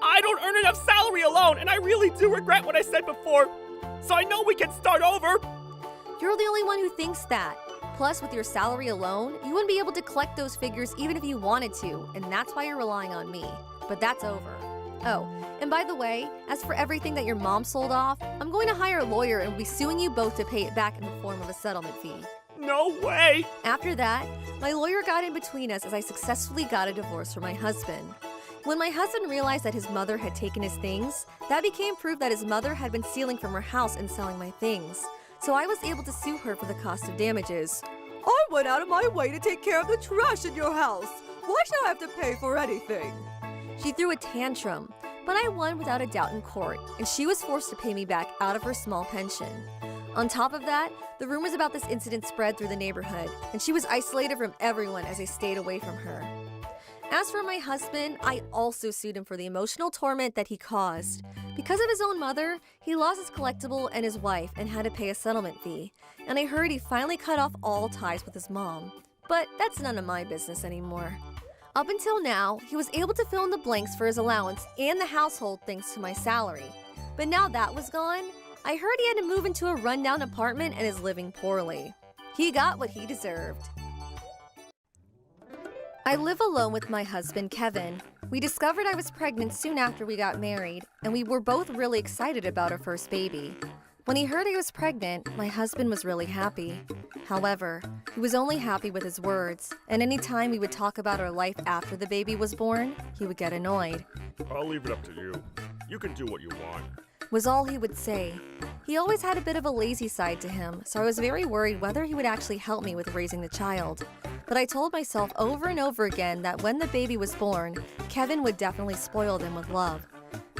I don't earn enough salary alone, and I really do regret what I said before. So I know we can start over. You're the only one who thinks that. Plus, with your salary alone, you wouldn't be able to collect those figures even if you wanted to, and that's why you're relying on me. But that's over. Oh, and by the way, as for everything that your mom sold off, I'm going to hire a lawyer and will be suing you both to pay it back in the form of a settlement fee. No way! After that, my lawyer got in between us as I successfully got a divorce from my husband. When my husband realized that his mother had taken his things, that became proof that his mother had been stealing from her house and selling my things. So I was able to sue her for the cost of damages. I went out of my way to take care of the trash in your house. Why should I have to pay for anything? She threw a tantrum, but I won without a doubt in court, and she was forced to pay me back out of her small pension. On top of that, the rumors about this incident spread through the neighborhood, and she was isolated from everyone as I stayed away from her. As for my husband, I also sued him for the emotional torment that he caused. Because of his own mother, he lost his collectible and his wife and had to pay a settlement fee. And I heard he finally cut off all ties with his mom. But that's none of my business anymore. Up until now, he was able to fill in the blanks for his allowance and the household thanks to my salary. But now that was gone, I heard he had to move into a rundown apartment and is living poorly. He got what he deserved. I live alone with my husband, Kevin. We discovered I was pregnant soon after we got married, and we were both really excited about our first baby. When he heard I was pregnant, my husband was really happy. However, he was only happy with his words, and anytime we would talk about our life after the baby was born, he would get annoyed. I'll leave it up to you. You can do what you want. Was all he would say. He always had a bit of a lazy side to him, so I was very worried whether he would actually help me with raising the child. But I told myself over and over again that when the baby was born, Kevin would definitely spoil them with love.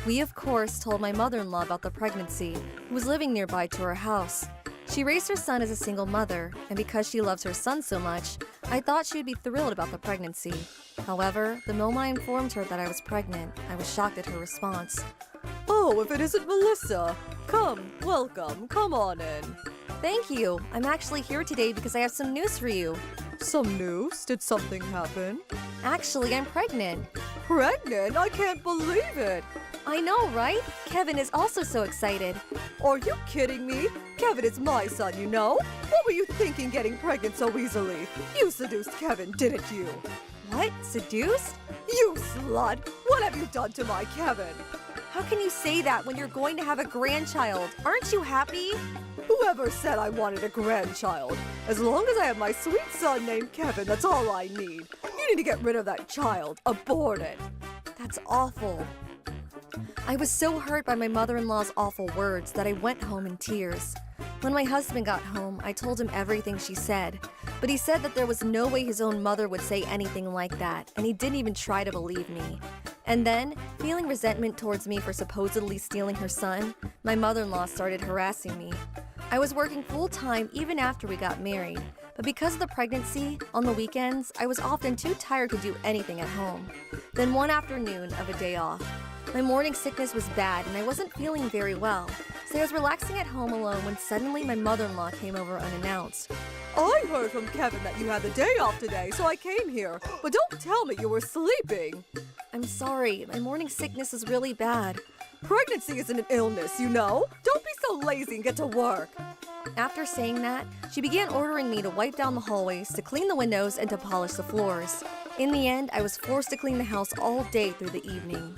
We, of course, told my mother-in-law about the pregnancy, who was living nearby to our house. She raised her son as a single mother, and because she loves her son so much, I thought she would be thrilled about the pregnancy. However, the moment I informed her that I was pregnant, I was shocked at her response. Oh, if it isn't Melissa. Come, welcome, come on in. Thank you. I'm actually here today because I have some news for you. Some news? Did something happen? Actually, I'm pregnant. Pregnant? I can't believe it. I know, right? Kevin is also so excited. Are you kidding me? Kevin is my son, you know? What were you thinking getting pregnant so easily? You seduced Kevin, didn't you? What? Seduced? You slut! What have you done to my Kevin? How can you say that when you're going to have a grandchild? Aren't you happy? Whoever said I wanted a grandchild? As long as I have my sweet son named Kevin, that's all I need. You need to get rid of that child. Abort it. That's awful. I was so hurt by my mother-in-law's awful words that I went home in tears. When my husband got home, I told him everything she said, but he said that there was no way his own mother would say anything like that, and he didn't even try to believe me. And then, feeling resentment towards me for supposedly stealing her son, my mother-in-law started harassing me. I was working full-time even after we got married, but because of the pregnancy, on the weekends, I was often too tired to do anything at home. Then one afternoon of a day off, my morning sickness was bad and I wasn't feeling very well, so I was relaxing at home alone when suddenly my mother-in-law came over unannounced. I heard from Kevin that you had the day off today, so I came here. But don't tell me you were sleeping. I'm sorry, my morning sickness is really bad. Pregnancy isn't an illness, you know? Don't be so lazy and get to work. After saying that, she began ordering me to wipe down the hallways, to clean the windows, and to polish the floors. In the end, I was forced to clean the house all day through the evening.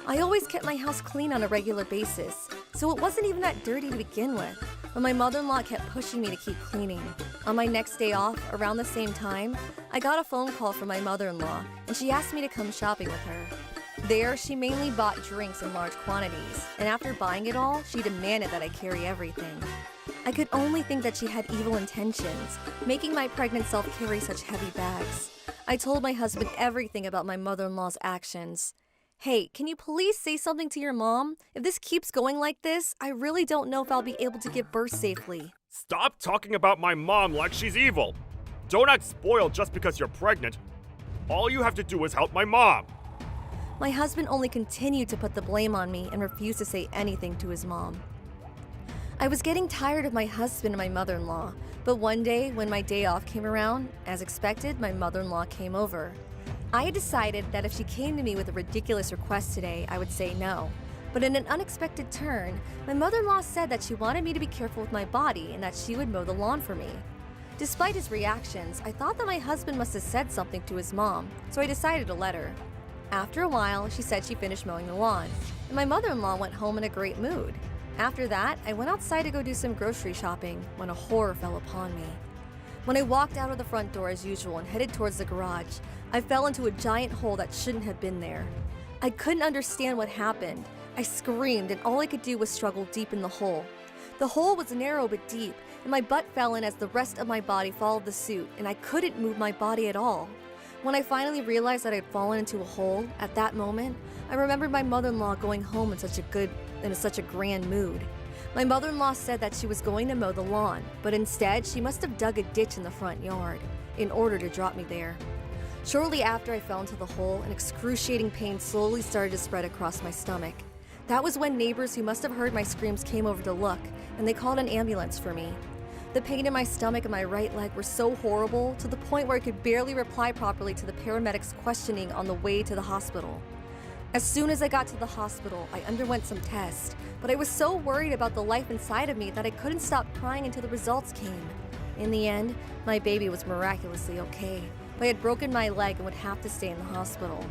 I always kept my house clean on a regular basis, so it wasn't even that dirty to begin with, but my mother-in-law kept pushing me to keep cleaning. On my next day off, around the same time, I got a phone call from my mother-in-law, and she asked me to come shopping with her. There, she mainly bought drinks in large quantities, and after buying it all, she demanded that I carry everything. I could only think that she had evil intentions, making my pregnant self carry such heavy bags. I told my husband everything about my mother-in-law's actions. Hey, can you please say something to your mom? If this keeps going like this, I really don't know if I'll be able to give birth safely. Stop talking about my mom like she's evil. Don't act spoiled just because you're pregnant. All you have to do is help my mom. My husband only continued to put the blame on me and refused to say anything to his mom. I was getting tired of my husband and my mother-in-law, but one day when my day off came around, as expected, my mother-in-law came over. I had decided that if she came to me with a ridiculous request today, I would say no. But in an unexpected turn, my mother-in-law said that she wanted me to be careful with my body and that she would mow the lawn for me. Despite his reactions, I thought that my husband must have said something to his mom, so I decided to let her. After a while, she said she finished mowing the lawn, and my mother-in-law went home in a great mood. After that, I went outside to go do some grocery shopping when a horror fell upon me. When I walked out of the front door as usual and headed towards the garage, I fell into a giant hole that shouldn't have been there. I couldn't understand what happened. I screamed, and all I could do was struggle deep in the hole. The hole was narrow but deep, and my butt fell in as the rest of my body followed the suit, and I couldn't move my body at all. When I finally realized that I had fallen into a hole, at that moment, I remembered my mother-in-law going home in such a grand mood. My mother-in-law said that she was going to mow the lawn, but instead she must have dug a ditch in the front yard in order to drop me there. Shortly after I fell into the hole, an excruciating pain slowly started to spread across my stomach. That was when neighbors who must have heard my screams came over to look, and they called an ambulance for me. The pain in my stomach and my right leg were so horrible to the point where I could barely reply properly to the paramedics' questioning on the way to the hospital. As soon as I got to the hospital, I underwent some tests, but I was so worried about the life inside of me that I couldn't stop crying until the results came. In the end, my baby was miraculously okay, but I had broken my leg and would have to stay in the hospital.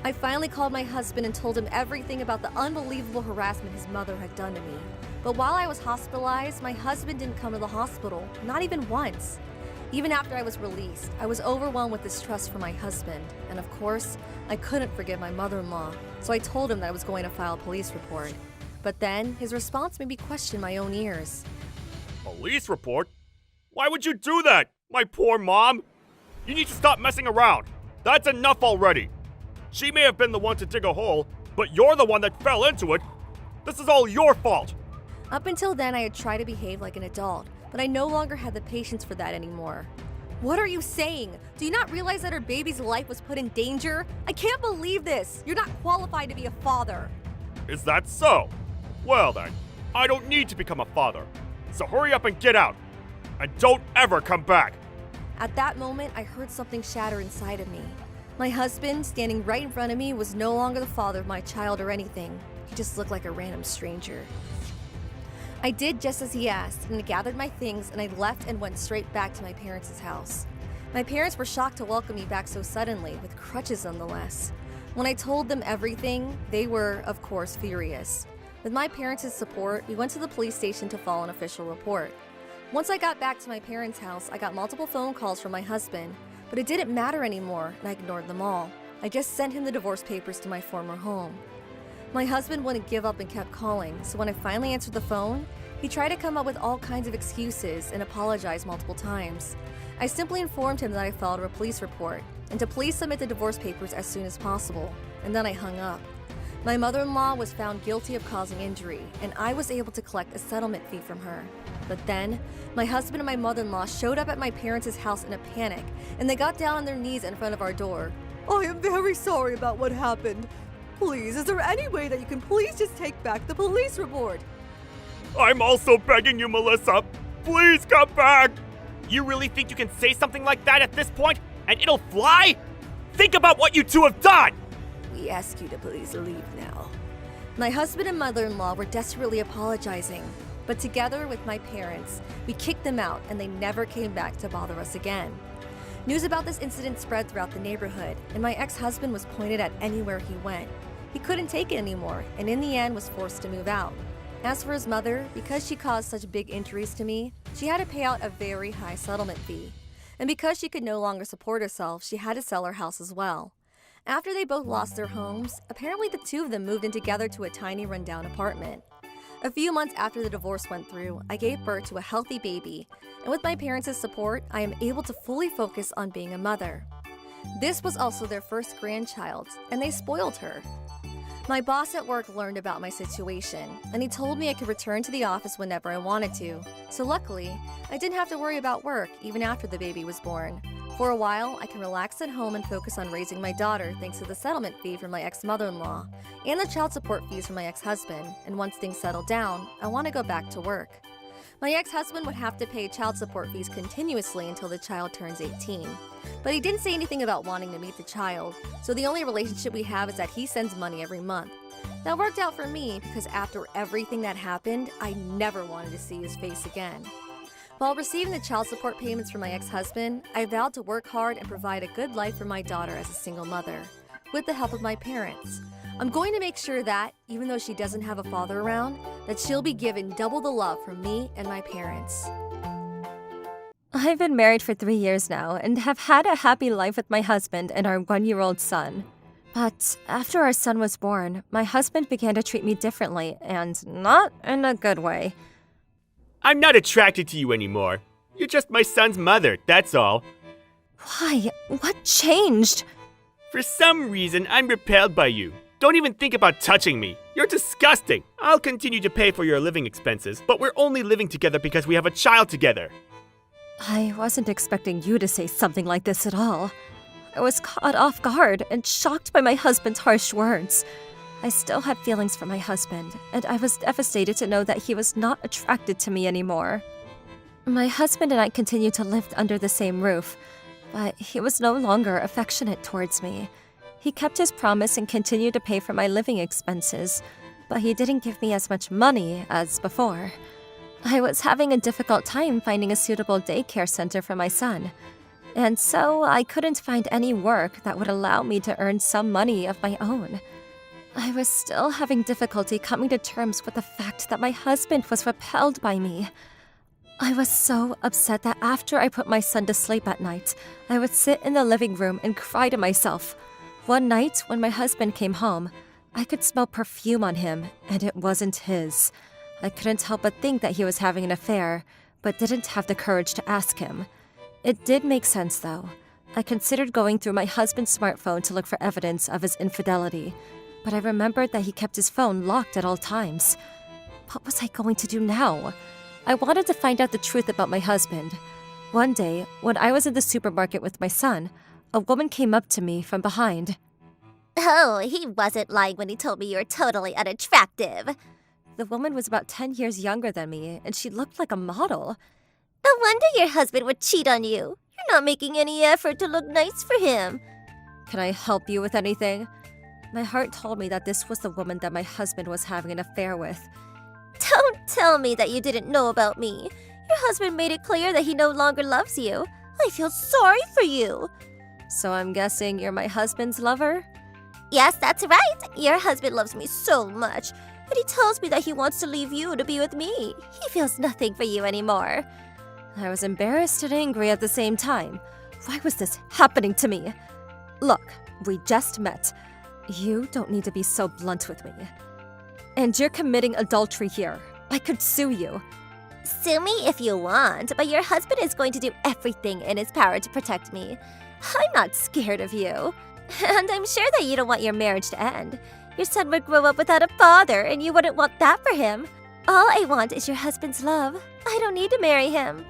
I finally called my husband and told him everything about the unbelievable harassment his mother had done to me. But while I was hospitalized, my husband didn't come to the hospital, not even once. Even after I was released, I was overwhelmed with distrust for my husband, and of course, I couldn't forgive my mother-in-law, so I told him that I was going to file a police report. But then, his response made me question my own ears. Police report? Why would you do that, my poor mom? You need to stop messing around. That's enough already. She may have been the one to dig a hole, but you're the one that fell into it. This is all your fault. Up until then, I had tried to behave like an adult, but I no longer had the patience for that anymore. What are you saying? Do you not realize that our baby's life was put in danger? I can't believe this! You're not qualified to be a father! Is that so? Well then, I don't need to become a father. So hurry up and get out. And don't ever come back. At that moment, I heard something shatter inside of me. My husband, standing right in front of me, was no longer the father of my child or anything. He just looked like a random stranger. I did just as he asked, and I gathered my things and I left and went straight back to my parents' house. My parents were shocked to welcome me back so suddenly, with crutches nonetheless. When I told them everything, they were, of course, furious. With my parents' support, we went to the police station to file an official report. Once I got back to my parents' house, I got multiple phone calls from my husband, but it didn't matter anymore, and I ignored them all. I just sent him the divorce papers to my former home. My husband wouldn't give up and kept calling, so when I finally answered the phone, he tried to come up with all kinds of excuses and apologized multiple times. I simply informed him that I filed a police report, and to please submit the divorce papers as soon as possible, and then I hung up. My mother-in-law was found guilty of causing injury, and I was able to collect a settlement fee from her. But then, my husband and my mother-in-law showed up at my parents' house in a panic, and they got down on their knees in front of our door. I am very sorry about what happened. Please, is there any way that you can please just take back the police report? I'm also begging you, Melissa. Please come back. You really think you can say something like that at this point, and it'll fly? Think about what you two have done! We ask you to please leave now. My husband and mother-in-law were desperately apologizing, but together with my parents, we kicked them out and they never came back to bother us again. News about this incident spread throughout the neighborhood, and my ex-husband was pointed at anywhere he went. He couldn't take it anymore, and in the end was forced to move out. As for his mother, because she caused such big injuries to me, she had to pay out a very high settlement fee. And because she could no longer support herself, she had to sell her house as well. After they both lost their homes, apparently the two of them moved in together to a tiny rundown apartment. A few months after the divorce went through, I gave birth to a healthy baby, and with my parents' support, I am able to fully focus on being a mother. This was also their first grandchild, and they spoiled her. My boss at work learned about my situation, and he told me I could return to the office whenever I wanted to. So luckily, I didn't have to worry about work even after the baby was born. For a while, I can relax at home and focus on raising my daughter thanks to the settlement fee from my ex-mother-in-law and the child support fees from my ex-husband. And once things settle down, I want to go back to work. My ex-husband would have to pay child support fees continuously until the child turns 18. But he didn't say anything about wanting to meet the child, so the only relationship we have is that he sends money every month. That worked out for me because after everything that happened, I never wanted to see his face again. While receiving the child support payments from my ex-husband, I vowed to work hard and provide a good life for my daughter as a single mother, with the help of my parents. I'm going to make sure that, even though she doesn't have a father around, that she'll be given double the love from me and my parents. I've been married for 3 years now and have had a happy life with my husband and our 1-year-old son. But after our son was born, my husband began to treat me differently and not in a good way. I'm not attracted to you anymore. You're just my son's mother, that's all. Why? What changed? For some reason, I'm repelled by you. Don't even think about touching me. You're disgusting. I'll continue to pay for your living expenses, but we're only living together because we have a child together. I wasn't expecting you to say something like this at all. I was caught off guard and shocked by my husband's harsh words. I still had feelings for my husband, and I was devastated to know that he was not attracted to me anymore. My husband and I continued to live under the same roof, but he was no longer affectionate towards me. He kept his promise and continued to pay for my living expenses, but he didn't give me as much money as before. I was having a difficult time finding a suitable daycare center for my son, and so I couldn't find any work that would allow me to earn some money of my own. I was still having difficulty coming to terms with the fact that my husband was repelled by me. I was so upset that after I put my son to sleep at night, I would sit in the living room and cry to myself. One night, when my husband came home, I could smell perfume on him, and it wasn't his. I couldn't help but think that he was having an affair, but didn't have the courage to ask him. It did make sense, though. I considered going through my husband's smartphone to look for evidence of his infidelity, but I remembered that he kept his phone locked at all times. What was I going to do now? I wanted to find out the truth about my husband. One day, when I was in the supermarket with my son, a woman came up to me from behind. Oh, he wasn't lying when he told me you were totally unattractive. The woman was about 10 years younger than me, and she looked like a model. No wonder your husband would cheat on you. You're not making any effort to look nice for him. Can I help you with anything? My heart told me that this was the woman that my husband was having an affair with. Don't tell me that you didn't know about me. Your husband made it clear that he no longer loves you. I feel sorry for you. So I'm guessing you're my husband's lover? Yes, that's right. Your husband loves me so much. But he tells me that he wants to leave you to be with me. He feels nothing for you anymore. I was embarrassed and angry at the same time. Why was this happening to me? Look, we just met. You don't need to be so blunt with me. And you're committing adultery here. I could sue you. Sue me if you want, but your husband is going to do everything in his power to protect me. I'm not scared of you. And I'm sure that you don't want your marriage to end. Your son would grow up without a father, and you wouldn't want that for him. All I want is your husband's love. I don't need to marry him.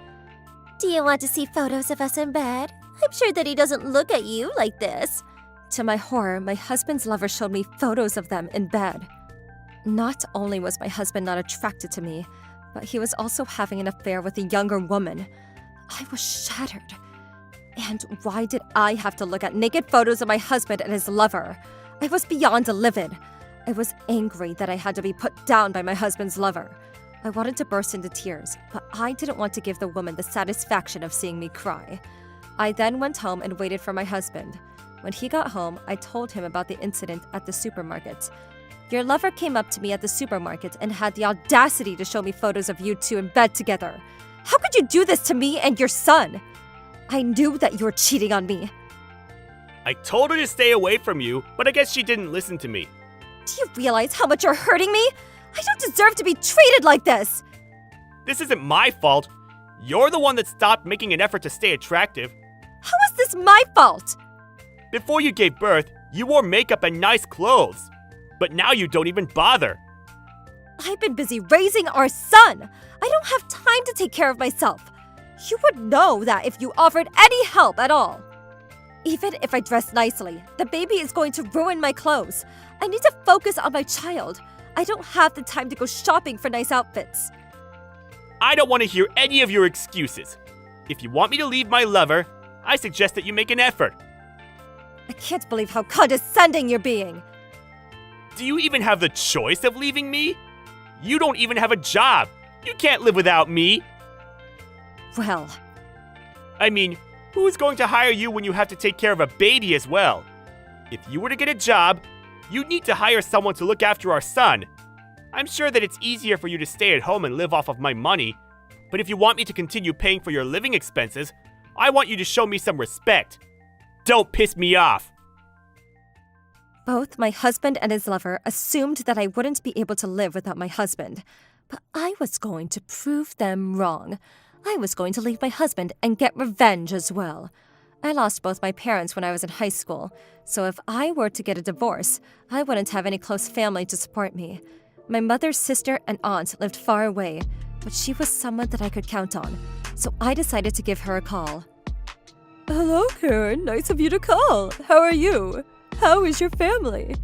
Do you want to see photos of us in bed? I'm sure that he doesn't look at you like this. To my horror, my husband's lover showed me photos of them in bed. Not only was my husband not attracted to me, but he was also having an affair with a younger woman. I was shattered. And why did I have to look at naked photos of my husband and his lover? I was beyond livid. I was angry that I had to be put down by my husband's lover. I wanted to burst into tears, but I didn't want to give the woman the satisfaction of seeing me cry. I then went home and waited for my husband. When he got home, I told him about the incident at the supermarket. Your lover came up to me at the supermarket and had the audacity to show me photos of you two in bed together. How could you do this to me and your son? I knew that you were cheating on me. I told her to stay away from you, but I guess she didn't listen to me. Do you realize how much you're hurting me? I don't deserve to be treated like this! This isn't my fault. You're the one that stopped making an effort to stay attractive. How is this my fault? Before you gave birth, you wore makeup and nice clothes. but now you don't even bother. I've been busy raising our son. I don't have time to take care of myself. You would know that if you offered any help at all. Even if I dress nicely, the baby is going to ruin my clothes. I need to focus on my child. I don't have the time to go shopping for nice outfits. I don't want to hear any of your excuses. If you want me to leave my lover, I suggest that you make an effort. I can't believe how condescending you're being. Do you even have the choice of leaving me? You don't even have a job. You can't live without me. Well, I mean, who's going to hire you when you have to take care of a baby as well? If you were to get a job, you'd need to hire someone to look after our son. I'm sure that it's easier for you to stay at home and live off of my money, but if you want me to continue paying for your living expenses, I want you to show me some respect. Don't piss me off. both my husband and his lover assumed that I wouldn't be able to live without my husband, but I was going to prove them wrong. I was going to leave my husband and get revenge as well. I lost both my parents when I was in high school, so if I were to get a divorce, I wouldn't have any close family to support me. My mother's sister and aunt lived far away, but she was someone that I could count on, so I decided to give her a call. Hello, Karen. Nice of you to call. How are you? How is your family?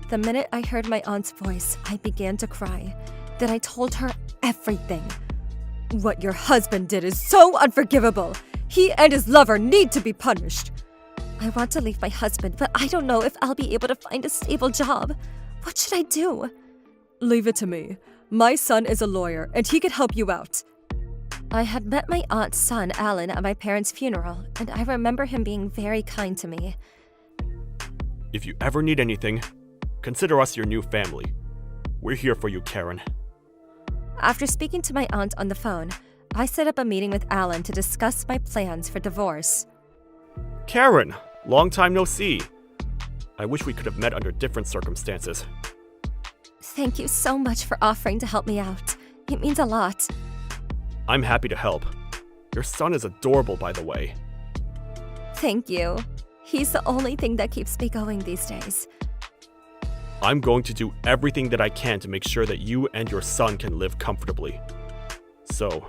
The minute I heard my aunt's voice, I began to cry. Then I told her everything. What your husband did is so unforgivable. He and his lover need to be punished. I want to leave my husband, but I don't know if I'll be able to find a stable job. What should I do? Leave it to me. My son is a lawyer, and he could help you out. I had met my aunt's son, Alan, at my parents' funeral, and I remember him being very kind to me. If you ever need anything, consider us your new family. We're here for you, Karen. After speaking to my aunt on the phone, I set up a meeting with Alan to discuss my plans for divorce. Karen, long time no see. I wish we could have met under different circumstances. Thank you so much for offering to help me out. It means a lot. I'm happy to help. Your son is adorable, by the way. Thank you. He's the only thing that keeps me going these days. I'm going to do everything that I can to make sure that you and your son can live comfortably. So,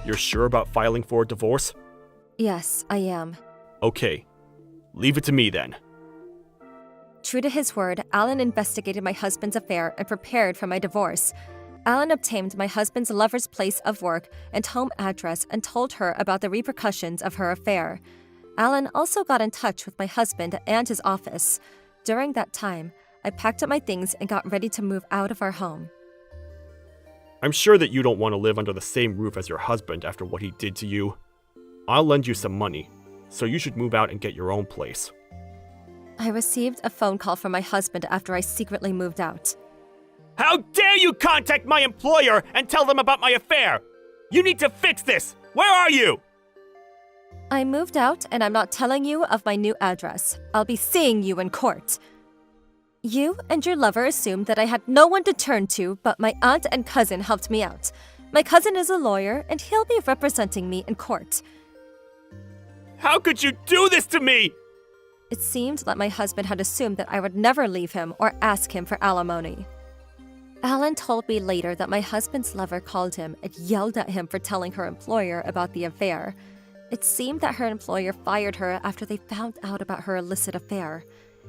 you're sure about filing for a divorce? Yes, I am. Okay. Leave it to me then. True to his word, Alan investigated my husband's affair and prepared for my divorce. Alan obtained my husband's lover's place of work and home address and told her about the repercussions of her affair. Alan also got in touch with my husband and his office. During that time, I packed up my things and got ready to move out of our home. I'm sure that you don't want to live under the same roof as your husband after what he did to you. I'll lend you some money, so you should move out and get your own place. I received a phone call from my husband after I secretly moved out. How dare you contact my employer and tell them about my affair? You need to fix this! Where are you? I moved out and I'm not telling you of my new address. I'll be seeing you in court. You and your lover assumed that I had no one to turn to, but my aunt and cousin helped me out. My cousin is a lawyer and he'll be representing me in court. How could you do this to me? It seemed that my husband had assumed that I would never leave him or ask him for alimony. Alan told me later that my husband's lover called him and yelled at him for telling her employer about the affair. It seemed that her employer fired her after they found out about her illicit affair.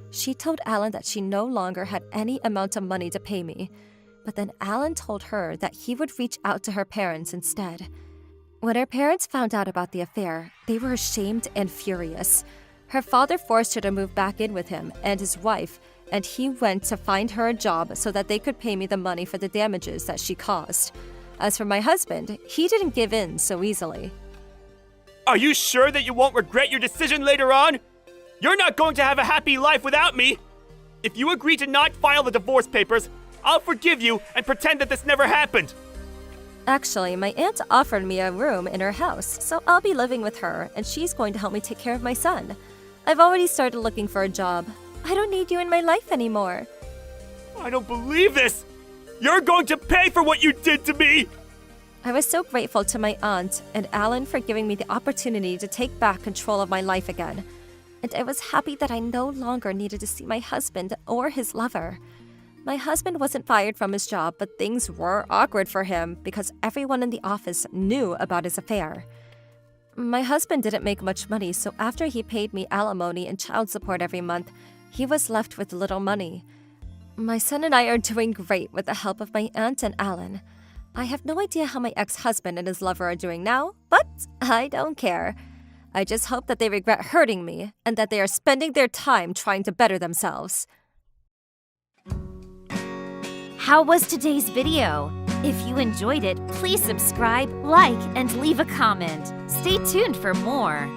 She told Alan that she no longer had any amount of money to pay me, but then Alan told her that he would reach out to her parents instead. When her parents found out about the affair, they were ashamed and furious. Her father forced her to move back in with him and his wife, and he went to find her a job so that they could pay me the money for the damages that she caused. As for my husband, he didn't give in so easily. Are you sure that you won't regret your decision later on? You're not going to have a happy life without me. If you agree to not file the divorce papers, I'll forgive you and pretend that this never happened. Actually, my aunt offered me a room in her house, so I'll be living with her, and she's going to help me take care of my son. I've already started looking for a job. I don't need you in my life anymore. I don't believe this! You're going to pay for what you did to me! I was so grateful to my aunt and Alan for giving me the opportunity to take back control of my life again. And I was happy that I no longer needed to see my husband or his lover. My husband wasn't fired from his job, but things were awkward for him because everyone in the office knew about his affair. My husband didn't make much money, so after he paid me alimony and child support every month, he was left with little money. My son and I are doing great with the help of my aunt and Alan. I have no idea how my ex-husband and his lover are doing now, but I don't care. I just hope that they regret hurting me and that they are spending their time trying to better themselves. How was today's video? If you enjoyed it, please subscribe, like, and leave a comment. Stay tuned for more.